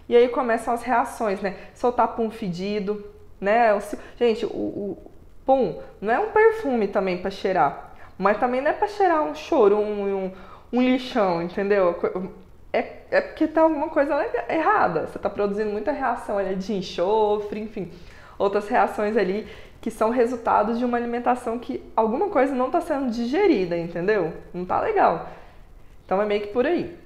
[SPEAKER 1] E aí começam as reações, né? Soltar pum fedido, né? Gente, o pum não é um perfume também para cheirar, mas também não é para cheirar um chorume, um lixão, entendeu? É porque tá alguma coisa errada. Você tá produzindo muita reação ali de enxofre, enfim, outras reações ali que são resultados de uma alimentação que alguma coisa não tá sendo digerida, entendeu? Não tá legal. Então é meio que por aí.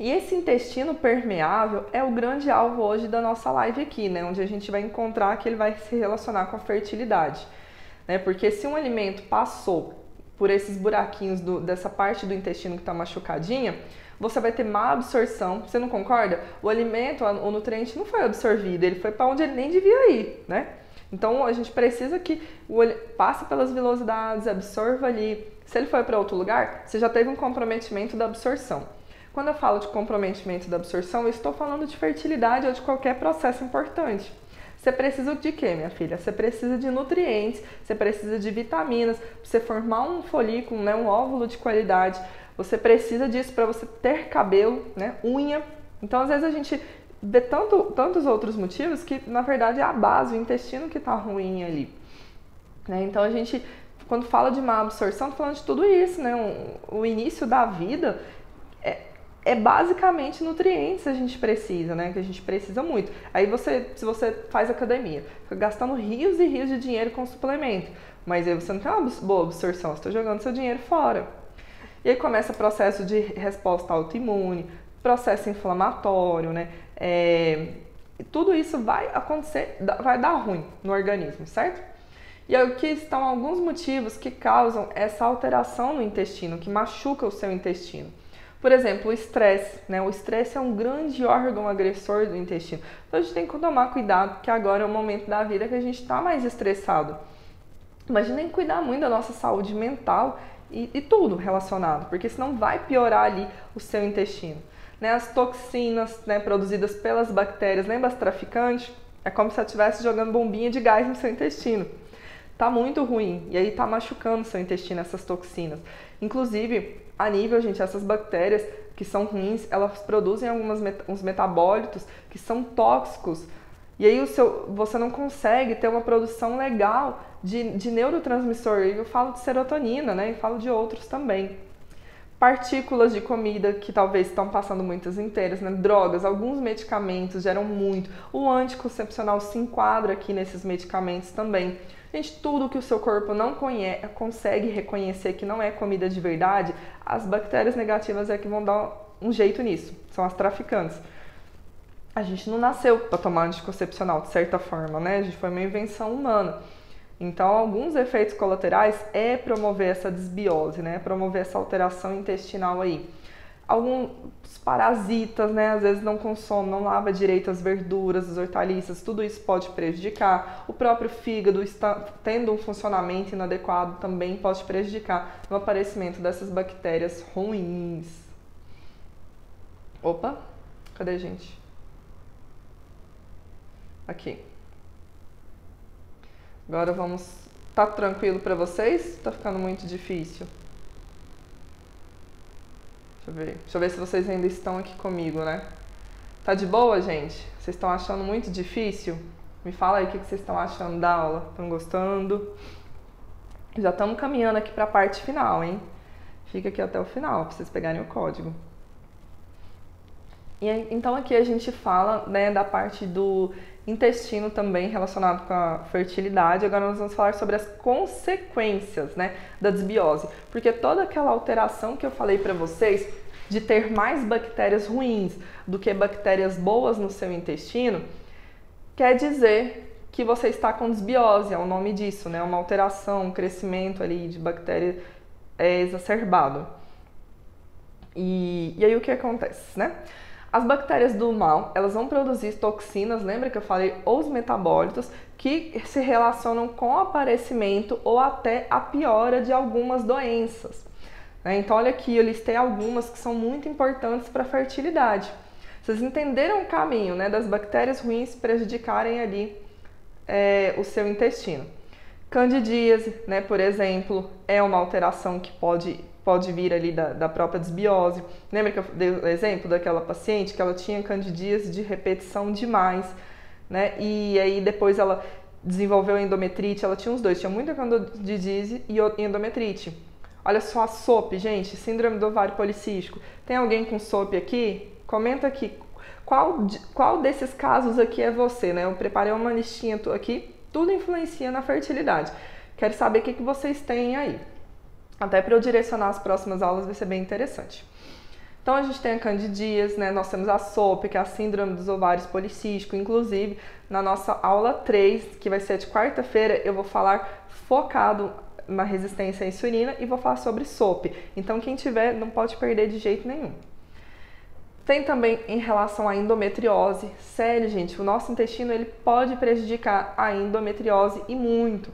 [SPEAKER 1] E esse intestino permeável é o grande alvo hoje da nossa live aqui, né? Onde a gente vai encontrar que ele vai se relacionar com a fertilidade, né? Porque se um alimento passou por esses buraquinhos dessa parte do intestino que está machucadinha, você vai ter má absorção. Você não concorda? O alimento, o nutriente não foi absorvido, ele foi para onde ele nem devia ir, né? Então a gente precisa que passe pelas vilosidades, absorva ali. Se ele foi para outro lugar, você já teve um comprometimento da absorção. Quando eu falo de comprometimento da absorção, eu estou falando de fertilidade ou de qualquer processo importante. Você precisa de quê, minha filha? Você precisa de nutrientes, você precisa de vitaminas, para você formar um folículo, né, um óvulo de qualidade. Você precisa disso para você ter cabelo, né, unha. Então, às vezes a gente vê tantos outros motivos que, na verdade, é a base, o intestino que está ruim ali. Né? Então, a gente, quando fala de má absorção, está falando de tudo isso, né? O início da vida é basicamente nutrientes a gente precisa, né? Que a gente precisa muito. Aí se você faz academia, fica gastando rios e rios de dinheiro com suplemento, mas aí você não tem uma boa absorção, você está jogando seu dinheiro fora. E aí começa o processo de resposta autoimune, processo inflamatório, né? Tudo isso vai acontecer, vai dar ruim no organismo, certo? E aqui estão alguns motivos que causam essa alteração no intestino, que machuca o seu intestino. Por exemplo, o estresse, né? O estresse é um grande órgão agressor do intestino. Então a gente tem que tomar cuidado, porque agora é o momento da vida que a gente está mais estressado. Imaginem cuidar muito da nossa saúde mental e tudo relacionado, porque senão vai piorar ali o seu intestino. Né? As toxinas, né, produzidas pelas bactérias, lembra as traficantes? É como se ela estivesse jogando bombinha de gás no seu intestino. Tá muito ruim, e aí tá machucando o seu intestino essas toxinas. Inclusive, a nível, gente, essas bactérias que são ruins, elas produzem uns metabólitos que são tóxicos. E aí você não consegue ter uma produção legal de neurotransmissor. E eu falo de serotonina, né? E falo de outros também. partículas de comida que talvez estão passando muitas inteiras, né? Drogas, alguns medicamentos geram muito. O anticoncepcional se enquadra aqui nesses medicamentos também. Gente, tudo que o seu corpo não consegue reconhecer que não é comida de verdade, as bactérias negativas é que vão dar um jeito nisso. São as traficantes. A gente não nasceu para tomar anticoncepcional, de certa forma, né? A gente foi uma invenção humana. Então, alguns efeitos colaterais é promover essa desbiose, né? Promover essa alteração intestinal aí. Alguns parasitas, né? Às vezes não consome, não lava direito as verduras, as hortaliças, tudo isso pode prejudicar. O próprio fígado tendo um funcionamento inadequado também pode prejudicar no aparecimento dessas bactérias ruins. Opa, cadê a gente? Aqui. Agora vamos... Tá tranquilo para vocês? Tá ficando muito difícil? Deixa eu ver se vocês ainda estão aqui comigo, né? Tá de boa, gente? Vocês estão achando muito difícil? Me fala aí o que vocês estão achando da aula. Estão gostando? Já estamos caminhando aqui para a parte final, hein? Fica aqui até o final, para vocês pegarem o código. E então aqui a gente fala, né, da parte do intestino também relacionado com a fertilidade. Agora nós vamos falar sobre as consequências, né, da desbiose. Porque toda aquela alteração que eu falei para vocês de ter mais bactérias ruins do que bactérias boas no seu intestino, quer dizer que você está com desbiose, é o nome disso, né, uma alteração, um crescimento ali de bactéria exacerbado. E aí o que acontece, né? As bactérias do mal, elas vão produzir toxinas, lembra que eu falei, ou os metabólitos, que se relacionam com o aparecimento ou até a piora de algumas doenças. Então, olha aqui, eu listei algumas que são muito importantes para a fertilidade. Vocês entenderam o caminho, né, das bactérias ruins prejudicarem ali o seu intestino. Candidíase, né, por exemplo, é uma alteração que pode vir ali da própria desbiose. Lembra que eu dei o exemplo daquela paciente que ela tinha candidíase de repetição demais, né? E aí depois ela desenvolveu endometrite, ela tinha os dois, tinha muita candidíase e endometrite. Olha só a SOP, gente, síndrome do ovário policístico. Tem alguém com SOP aqui? Comenta aqui qual desses casos aqui é você, né? Eu preparei uma listinha aqui, tudo influencia na fertilidade. Quero saber o que vocês têm aí. Até para eu direcionar as próximas aulas vai ser bem interessante. Então a gente tem a candidíase, né? Nós temos a SOP, que é a síndrome dos ovários policísticos. Inclusive, na nossa aula 3, que vai ser de quarta-feira, eu vou falar focado na resistência à insulina e vou falar sobre SOP. Então quem tiver não pode perder de jeito nenhum. Tem também em relação à endometriose. Sério, gente, o nosso intestino ele pode prejudicar a endometriose e muito.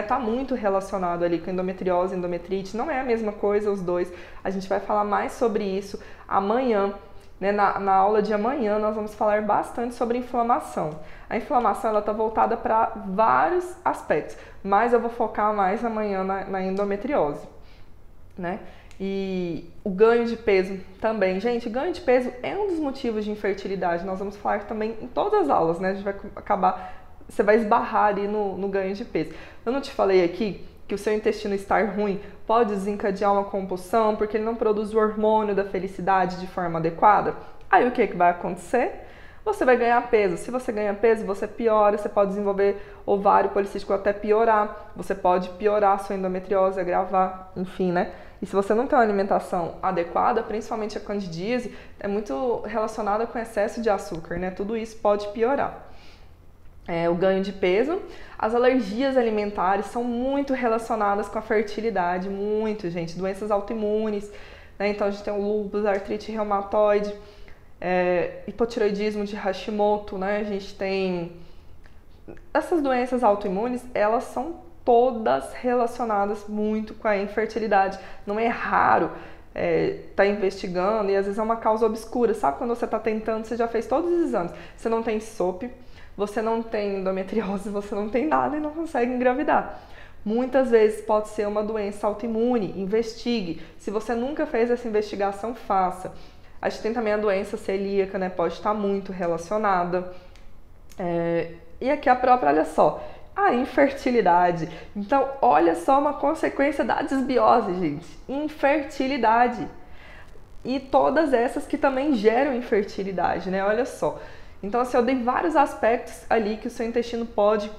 [SPEAKER 1] Tá muito relacionado ali com endometriose e endometrite, não é a mesma coisa os dois. A gente vai falar mais sobre isso amanhã, né? Na aula de amanhã nós vamos falar bastante sobre inflamação. A inflamação ela está voltada para vários aspectos, mas eu vou focar mais amanhã na endometriose, né? E o ganho de peso também. Gente, ganho de peso é um dos motivos de infertilidade. Nós vamos falar também em todas as aulas, né? A gente vai acabar... Você vai esbarrar ali no ganho de peso. Eu não te falei aqui que o seu intestino estar ruim pode desencadear uma compulsão porque ele não produz o hormônio da felicidade de forma adequada? Aí o que vai acontecer? Você vai ganhar peso. Se você ganha peso, você piora, você pode desenvolver ovário policístico até piorar. Você pode piorar a sua endometriose, agravar, enfim, né? E se você não tem uma alimentação adequada, principalmente a candidíase, é muito relacionada com excesso de açúcar, né? Tudo isso pode piorar. O ganho de peso. As alergias alimentares são muito relacionadas com a fertilidade, muito, gente. Doenças autoimunes, né? Então a gente tem o lúpus, artrite reumatoide, hipotireoidismo de Hashimoto, né? A gente tem... Essas doenças autoimunes, elas são todas relacionadas muito com a infertilidade. Não é raro tá investigando e às vezes é uma causa obscura. Sabe quando você está tentando, você já fez todos os exames, você não tem SOP, você não tem endometriose, você não tem nada e não consegue engravidar. Muitas vezes pode ser uma doença autoimune, investigue. Se você nunca fez essa investigação, faça. A gente tem também a doença celíaca, né? Pode estar muito relacionada. E aqui a própria, olha só, a infertilidade. Então, olha só uma consequência da desbiose, gente. Infertilidade. e todas essas que também geram infertilidade, né? Olha só. Então, assim, eu dei vários aspectos ali que o seu intestino pode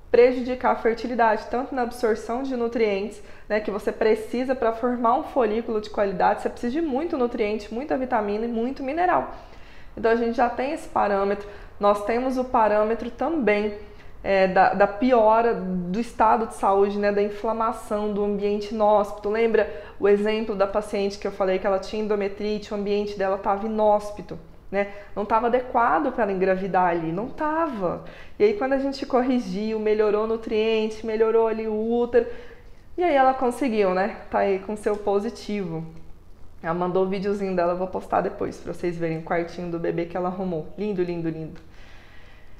[SPEAKER 1] prejudicar a fertilidade, tanto na absorção de nutrientes, né, que você precisa para formar um folículo de qualidade, você precisa de muito nutriente, muita vitamina e muito mineral. Então, a gente já tem esse parâmetro. Nós temos o parâmetro também da piora do estado de saúde, né, da inflamação do ambiente inóspito. Lembra o exemplo da paciente que eu falei que ela tinha endometrite, o ambiente dela estava inóspito, né? Não estava adequado para ela engravidar ali, não estava. E aí quando a gente corrigiu, melhorou o nutriente, melhorou ali o útero, e aí ela conseguiu, né? Tá aí com seu positivo. Ela mandou o videozinho dela, eu vou postar depois para vocês verem o quartinho do bebê que ela arrumou. Lindo, lindo, lindo.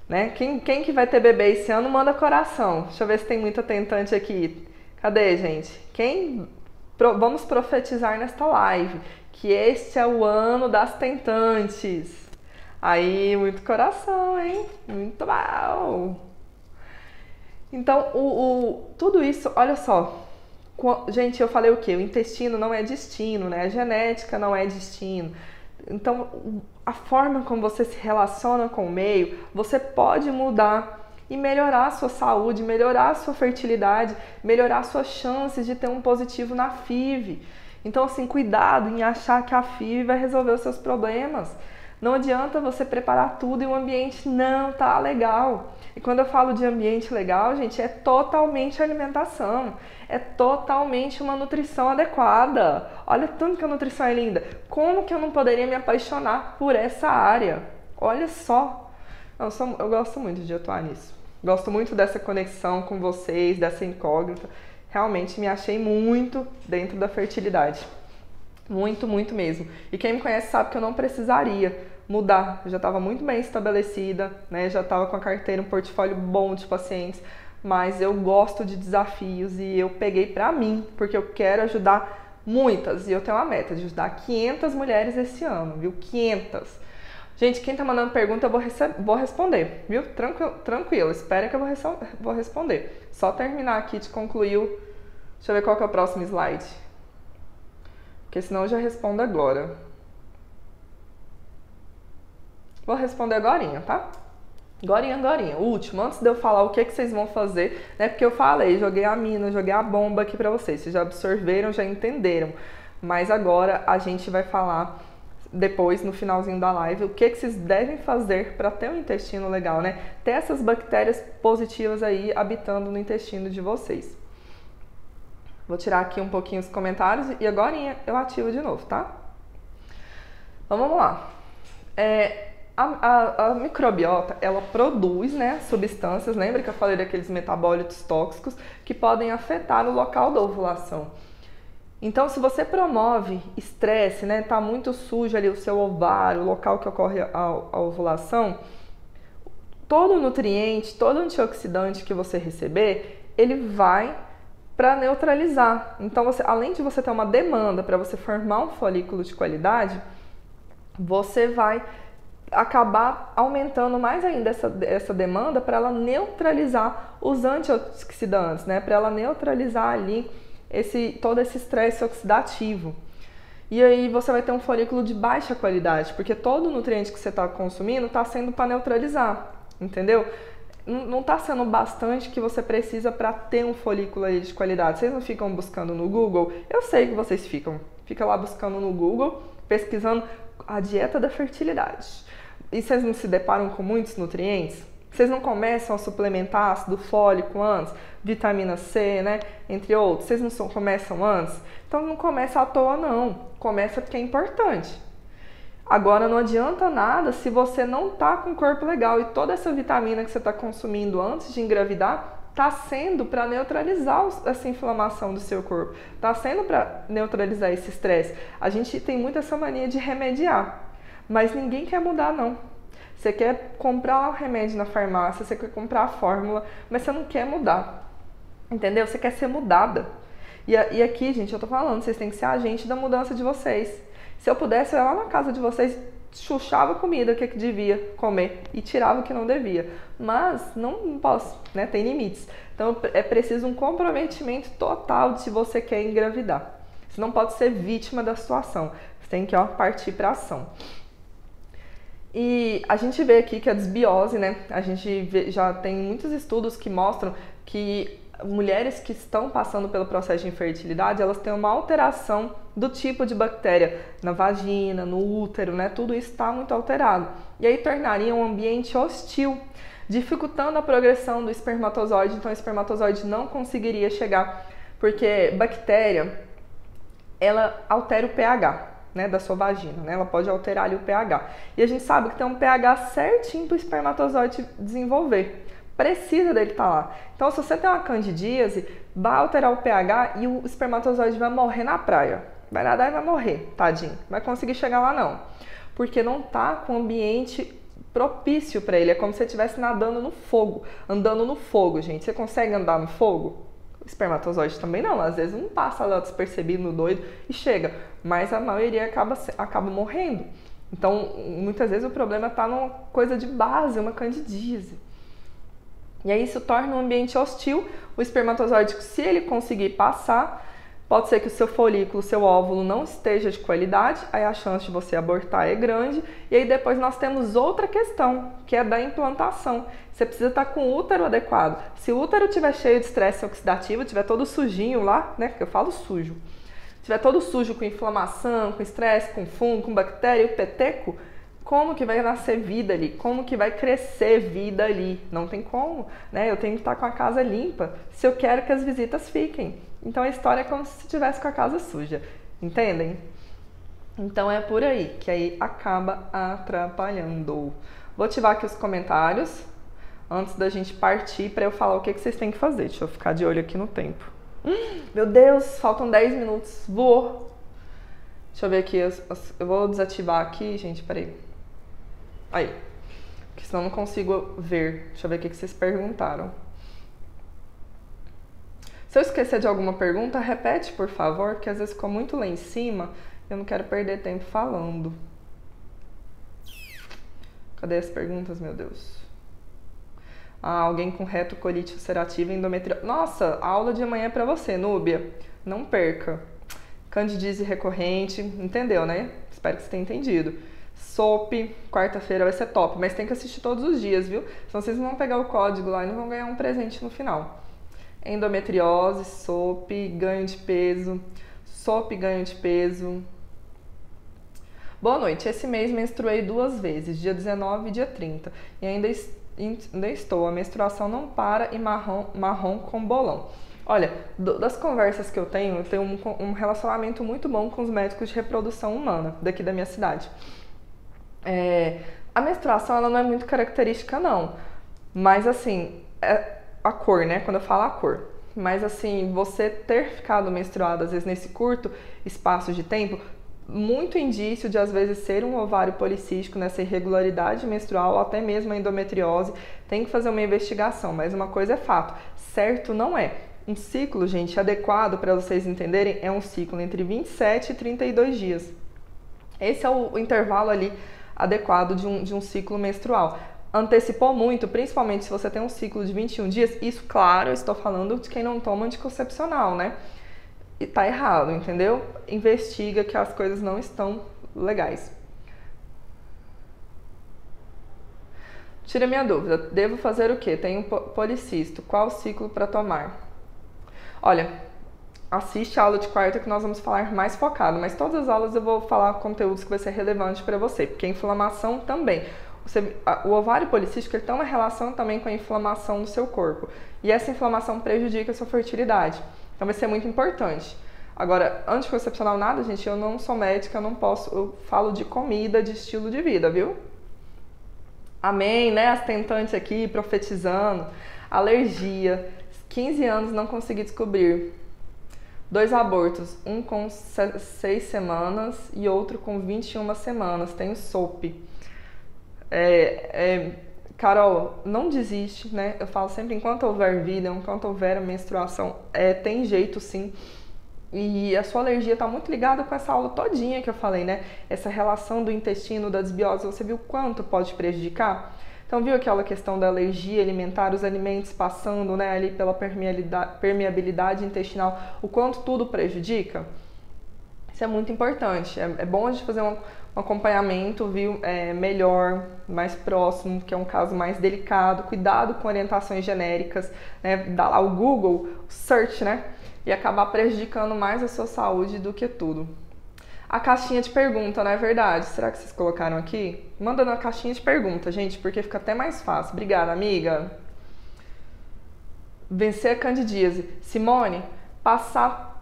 [SPEAKER 1] Né? Quem que vai ter bebê esse ano, manda coração. Deixa eu ver se tem muita tentante aqui. Cadê, gente? Vamos profetizar nesta live que este é o ano das tentantes. Aí, muito coração, hein? Muito mal. Então, tudo isso, olha só. Gente, eu falei o quê? O intestino não é destino, né? A genética não é destino. Então, a forma como você se relaciona com o meio, você pode mudar e melhorar a sua saúde, melhorar a sua fertilidade, melhorar as suas chances de ter um positivo na FIV. Então, assim, cuidado em achar que a FIV vai resolver os seus problemas. Não adianta você preparar tudo e o ambiente não tá legal. E quando eu falo de ambiente legal, gente, é totalmente alimentação, é totalmente uma nutrição adequada. Olha tanto que a nutrição é linda. Como que eu não poderia me apaixonar por essa área? Olha só. Eu gosto muito de atuar nisso. Gosto muito dessa conexão com vocês, dessa incógnita. Realmente me achei muito dentro da fertilidade. Muito, muito mesmo. E quem me conhece sabe que eu não precisaria mudar. Eu já estava muito bem estabelecida, né? Já estava com a carteira, um portfólio bom de pacientes. Mas eu gosto de desafios e eu peguei pra mim, porque eu quero ajudar muitas. E eu tenho uma meta de ajudar 500 mulheres esse ano, viu? 500. Gente, quem tá mandando pergunta eu vou responder, viu? Tranquilo, espera que eu vou responder. Só terminar aqui de concluir Deixa eu ver qual que é o próximo slide. Porque senão eu já respondo agora. Vou responder agorinha, tá? Agorinha. O último, antes de eu falar o que vocês vão fazer, né? Porque eu falei, joguei a mina, joguei a bomba aqui pra vocês. Vocês já absorveram, já entenderam. Mas agora a gente vai falar depois, no finalzinho da live, o que vocês devem fazer para ter um intestino legal, né? Ter essas bactérias positivas aí habitando no intestino de vocês. Vou tirar aqui um pouquinho os comentários e agora eu ativo de novo, tá? Então vamos lá. A microbiota, ela produz, né, substâncias, lembra que eu falei daqueles metabólitos tóxicos que podem afetar o local da ovulação. Então, se você promove estresse, né, tá muito sujo ali o seu ovário, o local que ocorre a ovulação, todo nutriente, todo antioxidante que você receber, ele vai para neutralizar. Então, além de você ter uma demanda para você formar um folículo de qualidade, você vai acabar aumentando mais ainda essa demanda para ela neutralizar os antioxidantes, né? Para ela neutralizar ali todo esse estresse oxidativo. E aí você vai ter um folículo de baixa qualidade, porque todo o nutriente que você está consumindo está sendo para neutralizar, entendeu? Não está sendo bastante que você precisa para ter um folículo aí de qualidade. Vocês não ficam buscando no Google? Eu sei que vocês ficam. Fica lá buscando no Google, pesquisando a dieta da fertilidade. E vocês não se deparam com muitos nutrientes? Vocês não começam a suplementar ácido fólico antes, vitamina C, né? Entre outros. Vocês não começam antes? Então não começa à toa não. Começa porque é importante. Agora não adianta nada se você não tá com o corpo legal e toda essa vitamina que você está consumindo antes de engravidar está sendo para neutralizar essa inflamação do seu corpo, está sendo para neutralizar esse estresse. A gente tem muito essa mania de remediar, mas ninguém quer mudar não. Você quer comprar o remédio na farmácia, você quer comprar a fórmula, mas você não quer mudar, entendeu? Você quer ser mudada. E aqui, gente, eu tô falando, vocês têm que ser agente da mudança de vocês. Se eu pudesse, eu ia lá na casa de vocês, chuchava comida que devia comer e tirava o que não devia. Mas não posso, né? Tem limites. Então é preciso um comprometimento total de se você quer engravidar. Você não pode ser vítima da situação. Você tem que, ó, partir para ação. E a gente vê aqui que a desbiose, né? A gente já tem muitos estudos que mostram que mulheres que estão passando pelo processo de infertilidade, elas têm uma alteração do tipo de bactéria na vagina, no útero, né? Tudo isso está muito alterado. E aí tornaria um ambiente hostil, dificultando a progressão do espermatozoide. Então o espermatozoide não conseguiria chegar, porque bactéria, ela altera o pH, né, da sua vagina, né? Ela pode alterar ali o pH. E a gente sabe que tem um pH certinho para o espermatozoide desenvolver. Precisa dele estar lá. Então, se você tem uma candidíase, vai alterar o pH e o espermatozoide vai morrer na praia. Vai nadar e vai morrer, tadinho. Não vai conseguir chegar lá não. Porque não tá com ambiente propício para ele. É como se você estivesse nadando no fogo, andando no fogo, gente. Você consegue andar no fogo? O espermatozoide também não, às vezes não passa lá despercebido, no doido e chega, mas a maioria acaba morrendo. Então, muitas vezes o problema está numa coisa de base, uma candidíase. E aí isso torna um ambiente hostil. O espermatozoide, se ele conseguir passar, pode ser que o seu folículo, o seu óvulo não esteja de qualidade, aí a chance de você abortar é grande. E aí depois nós temos outra questão, que é da implantação. Você precisa estar com o útero adequado. Se o útero estiver cheio de estresse oxidativo, estiver todo sujinho lá, né, que eu falo sujo, estiver todo sujo com inflamação, com estresse, com fungo, com bactéria, o peteco, como que vai nascer vida ali? Como que vai crescer vida ali? Não tem como, né? Eu tenho que estar com a casa limpa se eu quero que as visitas fiquem. Então a história é como se estivesse com a casa suja, entendem? Então é por aí, que aí acaba atrapalhando. Vou ativar aqui os comentários antes da gente partir para eu falar o que vocês têm que fazer. Deixa eu ficar de olho aqui no tempo. Meu Deus, faltam 10 minutos. Voou. Deixa eu ver aqui, eu vou desativar aqui, gente, peraí. Aí, porque senão eu não consigo ver. Deixa eu ver o que vocês perguntaram. Se eu esquecer de alguma pergunta, repete, por favor, porque às vezes ficou muito lá em cima e eu não quero perder tempo falando. Cadê as perguntas, meu Deus? Ah, alguém com retocolite ulcerativa e endometriose. Nossa, a aula de amanhã é pra você, Núbia. Não perca. Candidíase recorrente, entendeu, né? Espero que você tenha entendido. SOP, quarta-feira vai ser top, mas tem que assistir todos os dias, viu? Senão vocês não vão pegar o código lá e não vão ganhar um presente no final. Endometriose, SOP, ganho de peso, SOP, ganho de peso. Boa noite, esse mês menstruei 2 vezes, dia 19 e dia 30, e ainda estou, a menstruação não para e marrom com bolão. Olha, das conversas que eu tenho um relacionamento muito bom com os médicos de reprodução humana daqui da minha cidade. A menstruação ela não é muito característica não, mas assim, a cor, né? Quando eu falo a cor. Mas assim, você ter ficado menstruado às vezes nesse curto espaço de tempo, muito indício de às vezes ser um ovário policístico, nessa irregularidade menstrual ou até mesmo a endometriose, tem que fazer uma investigação, mas uma coisa é fato, certo não é. Um ciclo, gente, adequado para vocês entenderem, é um ciclo entre 27 e 32 dias. Esse é o intervalo ali adequado de um ciclo menstrual. Antecipou muito, principalmente se você tem um ciclo de 21 dias, isso, claro, eu estou falando de quem não toma anticoncepcional, né? E tá errado, entendeu? Investiga que as coisas não estão legais. Tira minha dúvida, devo fazer o quê? Tenho policisto, qual ciclo para tomar? Olha, assiste a aula de quarta que nós vamos falar mais focado, mas todas as aulas eu vou falar conteúdos que vai ser relevante para você, porque a inflamação também. O ovário policístico ele tem uma relação também com a inflamação no seu corpo, e essa inflamação prejudica a sua fertilidade, então vai ser muito importante. Agora, anticoncepcional nada, gente, eu não sou médica, eu não posso, eu falo de comida, de estilo de vida, viu? Amém, né? As tentantes aqui profetizando. Alergia, 15 anos não consegui descobrir. 2 abortos, um com 6 semanas e outro com 21 semanas. Tenho SOP. Carol, não desiste, né? Eu falo sempre, enquanto houver vida, enquanto houver menstruação, tem jeito sim. E a sua alergia está muito ligada com essa aula todinha que eu falei, né? Essa relação do intestino, da desbiose, você viu quanto pode prejudicar? Então, viu aquela questão da alergia alimentar, os alimentos passando, né, ali pela permeabilidade intestinal, o quanto tudo prejudica? Isso é muito importante. É bom a gente fazer um acompanhamento, viu, melhor, mais próximo, que é um caso mais delicado. Cuidado com orientações genéricas, né? Dá lá o Google, search, né? E acabar prejudicando mais a sua saúde do que tudo. A caixinha de pergunta, não é verdade? Será que vocês colocaram aqui? Manda na caixinha de pergunta, gente, porque fica até mais fácil. Obrigada, amiga. Vencer a candidíase. Simone,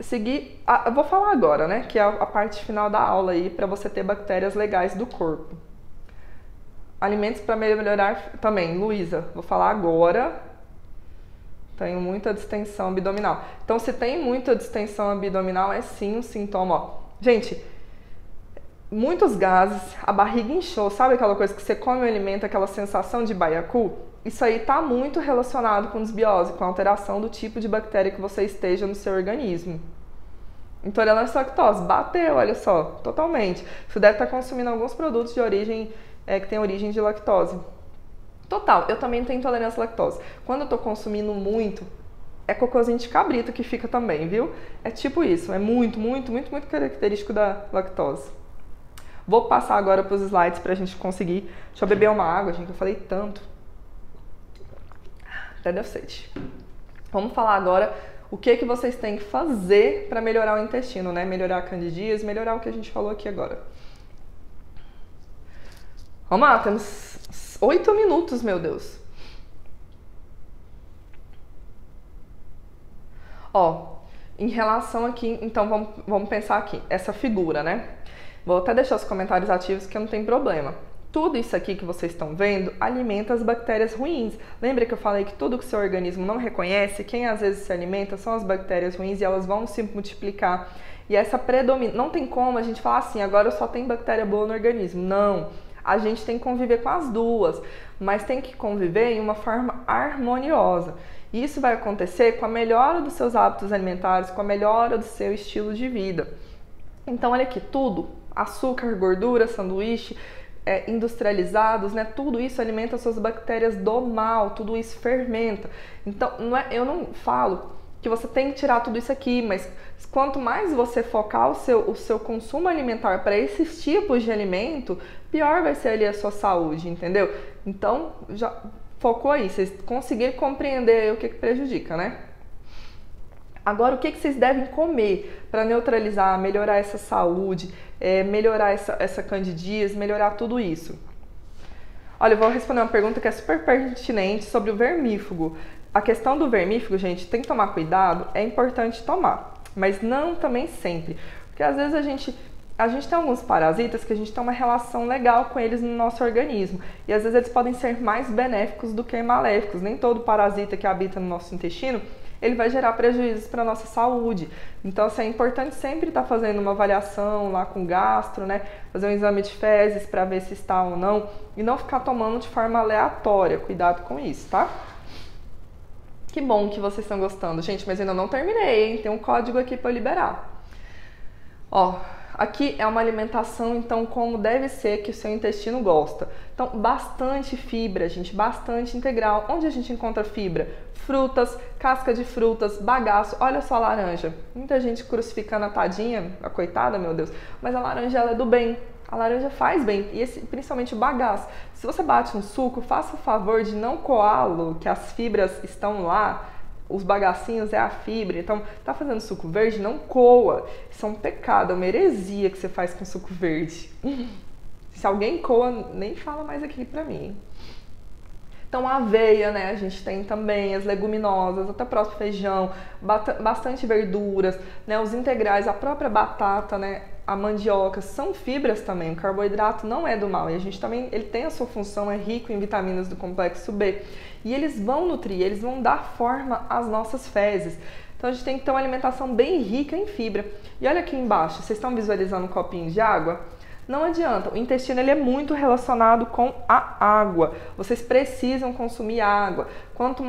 [SPEAKER 1] seguir... eu vou falar agora, né? Que é a parte final da aula aí, para você ter bactérias legais do corpo. Alimentos para melhorar também. Luísa, vou falar agora. Tenho muita distensão abdominal. Então, se tem muita distensão abdominal, é sim um sintoma, ó. Gente, muitos gases, a barriga inchou, sabe aquela coisa que você come o alimento, aquela sensação de baiacu? Isso aí está muito relacionado com desbiose, com alteração do tipo de bactéria que você esteja no seu organismo. Intolerância à lactose, bateu, olha só, totalmente. Você deve estar consumindo alguns produtos de origem, que tem origem de lactose. Total, eu também tenho intolerância à lactose. Quando eu tô consumindo muito, é cocôzinho de cabrito que fica também, viu? É tipo isso, é muito característico da lactose. Vou passar agora para os slides pra gente conseguir. Deixa eu beber uma água, gente, eu falei tanto. Até deu sede. Vamos falar agora o que vocês têm que fazer para melhorar o intestino, né? Melhorar a candidíase, melhorar o que a gente falou aqui agora. Vamos lá, temos 8 minutos, meu Deus. Ó, em relação aqui, então vamos pensar aqui, essa figura, né? Vou até deixar os comentários ativos que não tem problema. Tudo isso aqui que vocês estão vendo alimenta as bactérias ruins. Lembra que eu falei que tudo que o seu organismo não reconhece, quem às vezes se alimenta são as bactérias ruins e elas vão se multiplicar. E essa predominância, não tem como a gente falar assim, agora eu só tenho bactéria boa no organismo. Não, a gente tem que conviver com as duas, mas tem que conviver em uma forma harmoniosa. E isso vai acontecer com a melhora dos seus hábitos alimentares, com a melhora do seu estilo de vida. Então olha aqui, tudo, açúcar, gordura, sanduíche, industrializados, né? Tudo isso alimenta as suas bactérias do mal, tudo isso fermenta. Então, eu não falo que você tem que tirar tudo isso aqui, mas quanto mais você focar o seu consumo alimentar para esses tipos de alimento, pior vai ser ali a sua saúde, entendeu? Então, já focou aí, vocês conseguiram compreender o que prejudica, né? Agora, o que vocês devem comer para neutralizar, melhorar essa saúde, melhorar essa candidíase, melhorar tudo isso? Olha, eu vou responder uma pergunta que é super pertinente sobre o vermífugo. A questão do vermífugo, gente, tem que tomar cuidado, é importante tomar, mas não também sempre. Porque às vezes a gente tem alguns parasitas que a gente tem uma relação legal com eles no nosso organismo. E às vezes eles podem ser mais benéficos do que maléficos. Nem todo parasita que habita no nosso intestino ele vai gerar prejuízos para a nossa saúde. Então, assim, é importante sempre estar fazendo uma avaliação lá com o gastro, né? Fazer um exame de fezes para ver se está ou não. E não ficar tomando de forma aleatória. Cuidado com isso, tá? Que bom que vocês estão gostando. Gente, mas eu ainda não terminei, hein? Tem um código aqui para eu liberar. Ó, aqui é uma alimentação, então, como deve ser, que o seu intestino gosta. Então, bastante fibra, gente, bastante integral. Onde a gente encontra fibra? Frutas, casca de frutas, bagaço. Olha só a laranja. Muita gente crucificando a tadinha, a coitada, meu Deus. Mas a laranja, ela é do bem. A laranja faz bem, e principalmente o bagaço. Se você bate um suco, faça o favor de não coá-lo, que as fibras estão lá. Os bagacinhos é a fibra, então tá fazendo suco verde, não coa. Isso é um pecado, é uma heresia que você faz com suco verde. Se alguém coa, nem fala mais aqui pra mim. Então a aveia, né, a gente tem também as leguminosas, até o próprio feijão, bastante verduras, né, os integrais, a própria batata, né, a mandioca, são fibras também. O carboidrato não é do mal e a gente também, ele tem a sua função, é rico em vitaminas do complexo B. E eles vão nutrir, eles vão dar forma às nossas fezes. Então a gente tem que ter uma alimentação bem rica em fibra. E olha aqui embaixo, vocês estão visualizando um copinho de água? Não adianta, o intestino ele é muito relacionado com a água. Vocês precisam consumir água. Quanto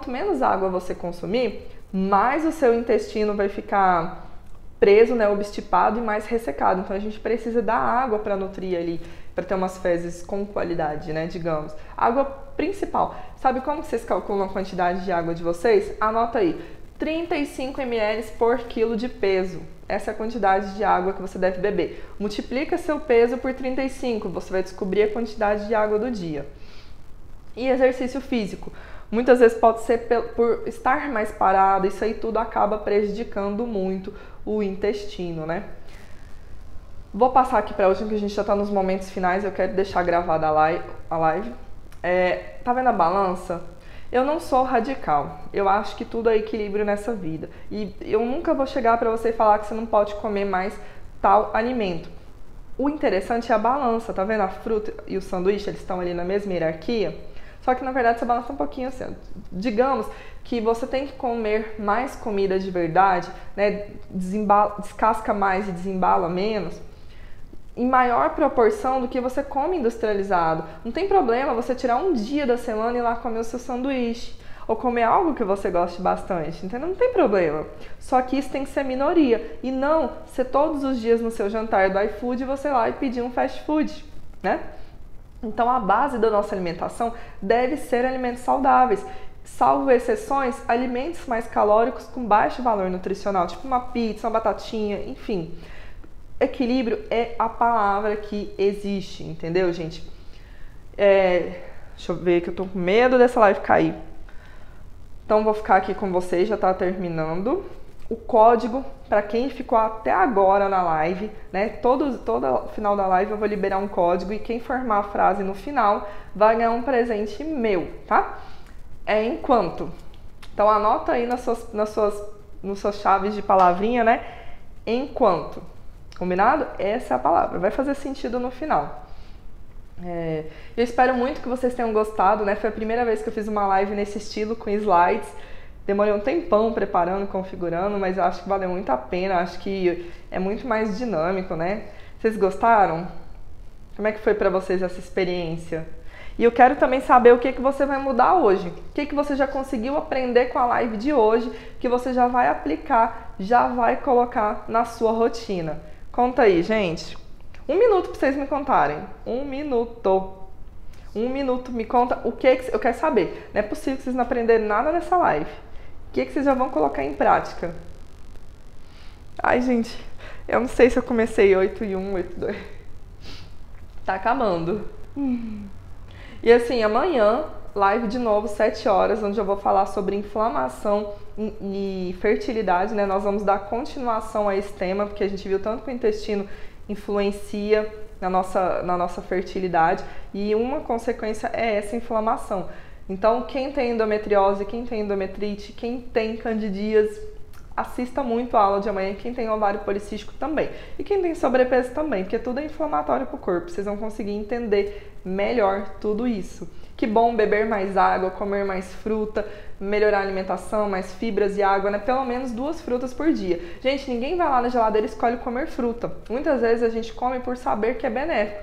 [SPEAKER 1] menos água você consumir, mais o seu intestino vai ficar preso, né, obstipado e mais ressecado. Então a gente precisa dar água para nutrir ali, para ter umas fezes com qualidade, né, digamos. Água principal. Sabe como vocês calculam a quantidade de água de vocês? Anota aí. 35 ml por quilo de peso. Essa é a quantidade de água que você deve beber. Multiplica seu peso por 35, você vai descobrir a quantidade de água do dia. E exercício físico. Muitas vezes pode ser por estar mais parado, isso aí tudo acaba prejudicando muito o intestino, né? Vou passar aqui para a última, que a gente já está nos momentos finais, eu quero deixar gravada a live. Tá vendo a balança? Eu não sou radical, eu acho que tudo é equilíbrio nessa vida. E eu nunca vou chegar para você e falar que você não pode comer mais tal alimento. O interessante é a balança, tá vendo? A fruta e o sanduíche, eles estão ali na mesma hierarquia. Só que na verdade essa balança é um pouquinho assim. Digamos que você tem que comer mais comida de verdade, né? Descasca mais e desembala menos, em maior proporção do que você come industrializado. Não tem problema você tirar um dia da semana e ir lá comer o seu sanduíche, ou comer algo que você goste bastante, entendeu? Não tem problema. Só que isso tem que ser minoria, e não ser todos os dias no seu jantar do iFood você ir lá e pedir um fast food, né? Então a base da nossa alimentação deve ser alimentos saudáveis, salvo exceções, alimentos mais calóricos com baixo valor nutricional, tipo uma pizza, uma batatinha, enfim. Equilíbrio é a palavra que existe, entendeu, gente? Deixa eu ver que eu tô com medo dessa live cair. Então vou ficar aqui com vocês, já tá terminando. O código, para quem ficou até agora na live, né? Todo final da live eu vou liberar um código e quem formar a frase no final vai ganhar um presente meu, tá? Enquanto. Então anota aí nas suas chaves de palavrinha, né? Enquanto. Combinado? Essa é a palavra. Vai fazer sentido no final. Eu espero muito que vocês tenham gostado, né? Foi a primeira vez que eu fiz uma live nesse estilo, com slides. Demorei um tempão preparando, configurando, mas eu acho que valeu muito a pena. Acho que é muito mais dinâmico, né? Vocês gostaram? Como é que foi pra vocês essa experiência? E eu quero também saber o que você vai mudar hoje. O que você já conseguiu aprender com a live de hoje, que você já vai aplicar, já vai colocar na sua rotina. Conta aí, gente. 1 minuto pra vocês me contarem. 1 minuto. 1 minuto, me conta o que eu quero saber. Não é possível que vocês não aprenderem nada nessa live. O que vocês já vão colocar em prática? Ai, gente, eu não sei se eu comecei 8 e 1, 8 e 2. Tá acabando. E assim, amanhã, live de novo, 7 horas, onde eu vou falar sobre inflamação e fertilidade, né? Nós vamos dar continuação a esse tema, porque a gente viu tanto que o intestino influencia na nossa fertilidade e uma consequência é essa inflamação. Então, quem tem endometriose, quem tem endometrite, quem tem candidíase, assista muito a aula de amanhã. Quem tem ovário policístico também. E quem tem sobrepeso também, porque tudo é inflamatório para o corpo. Vocês vão conseguir entender melhor tudo isso. Que bom beber mais água, comer mais fruta, melhorar a alimentação, mais fibras e água, né? Pelo menos 2 frutas por dia. Gente, ninguém vai lá na geladeira e escolhe comer fruta. Muitas vezes a gente come por saber que é benéfico.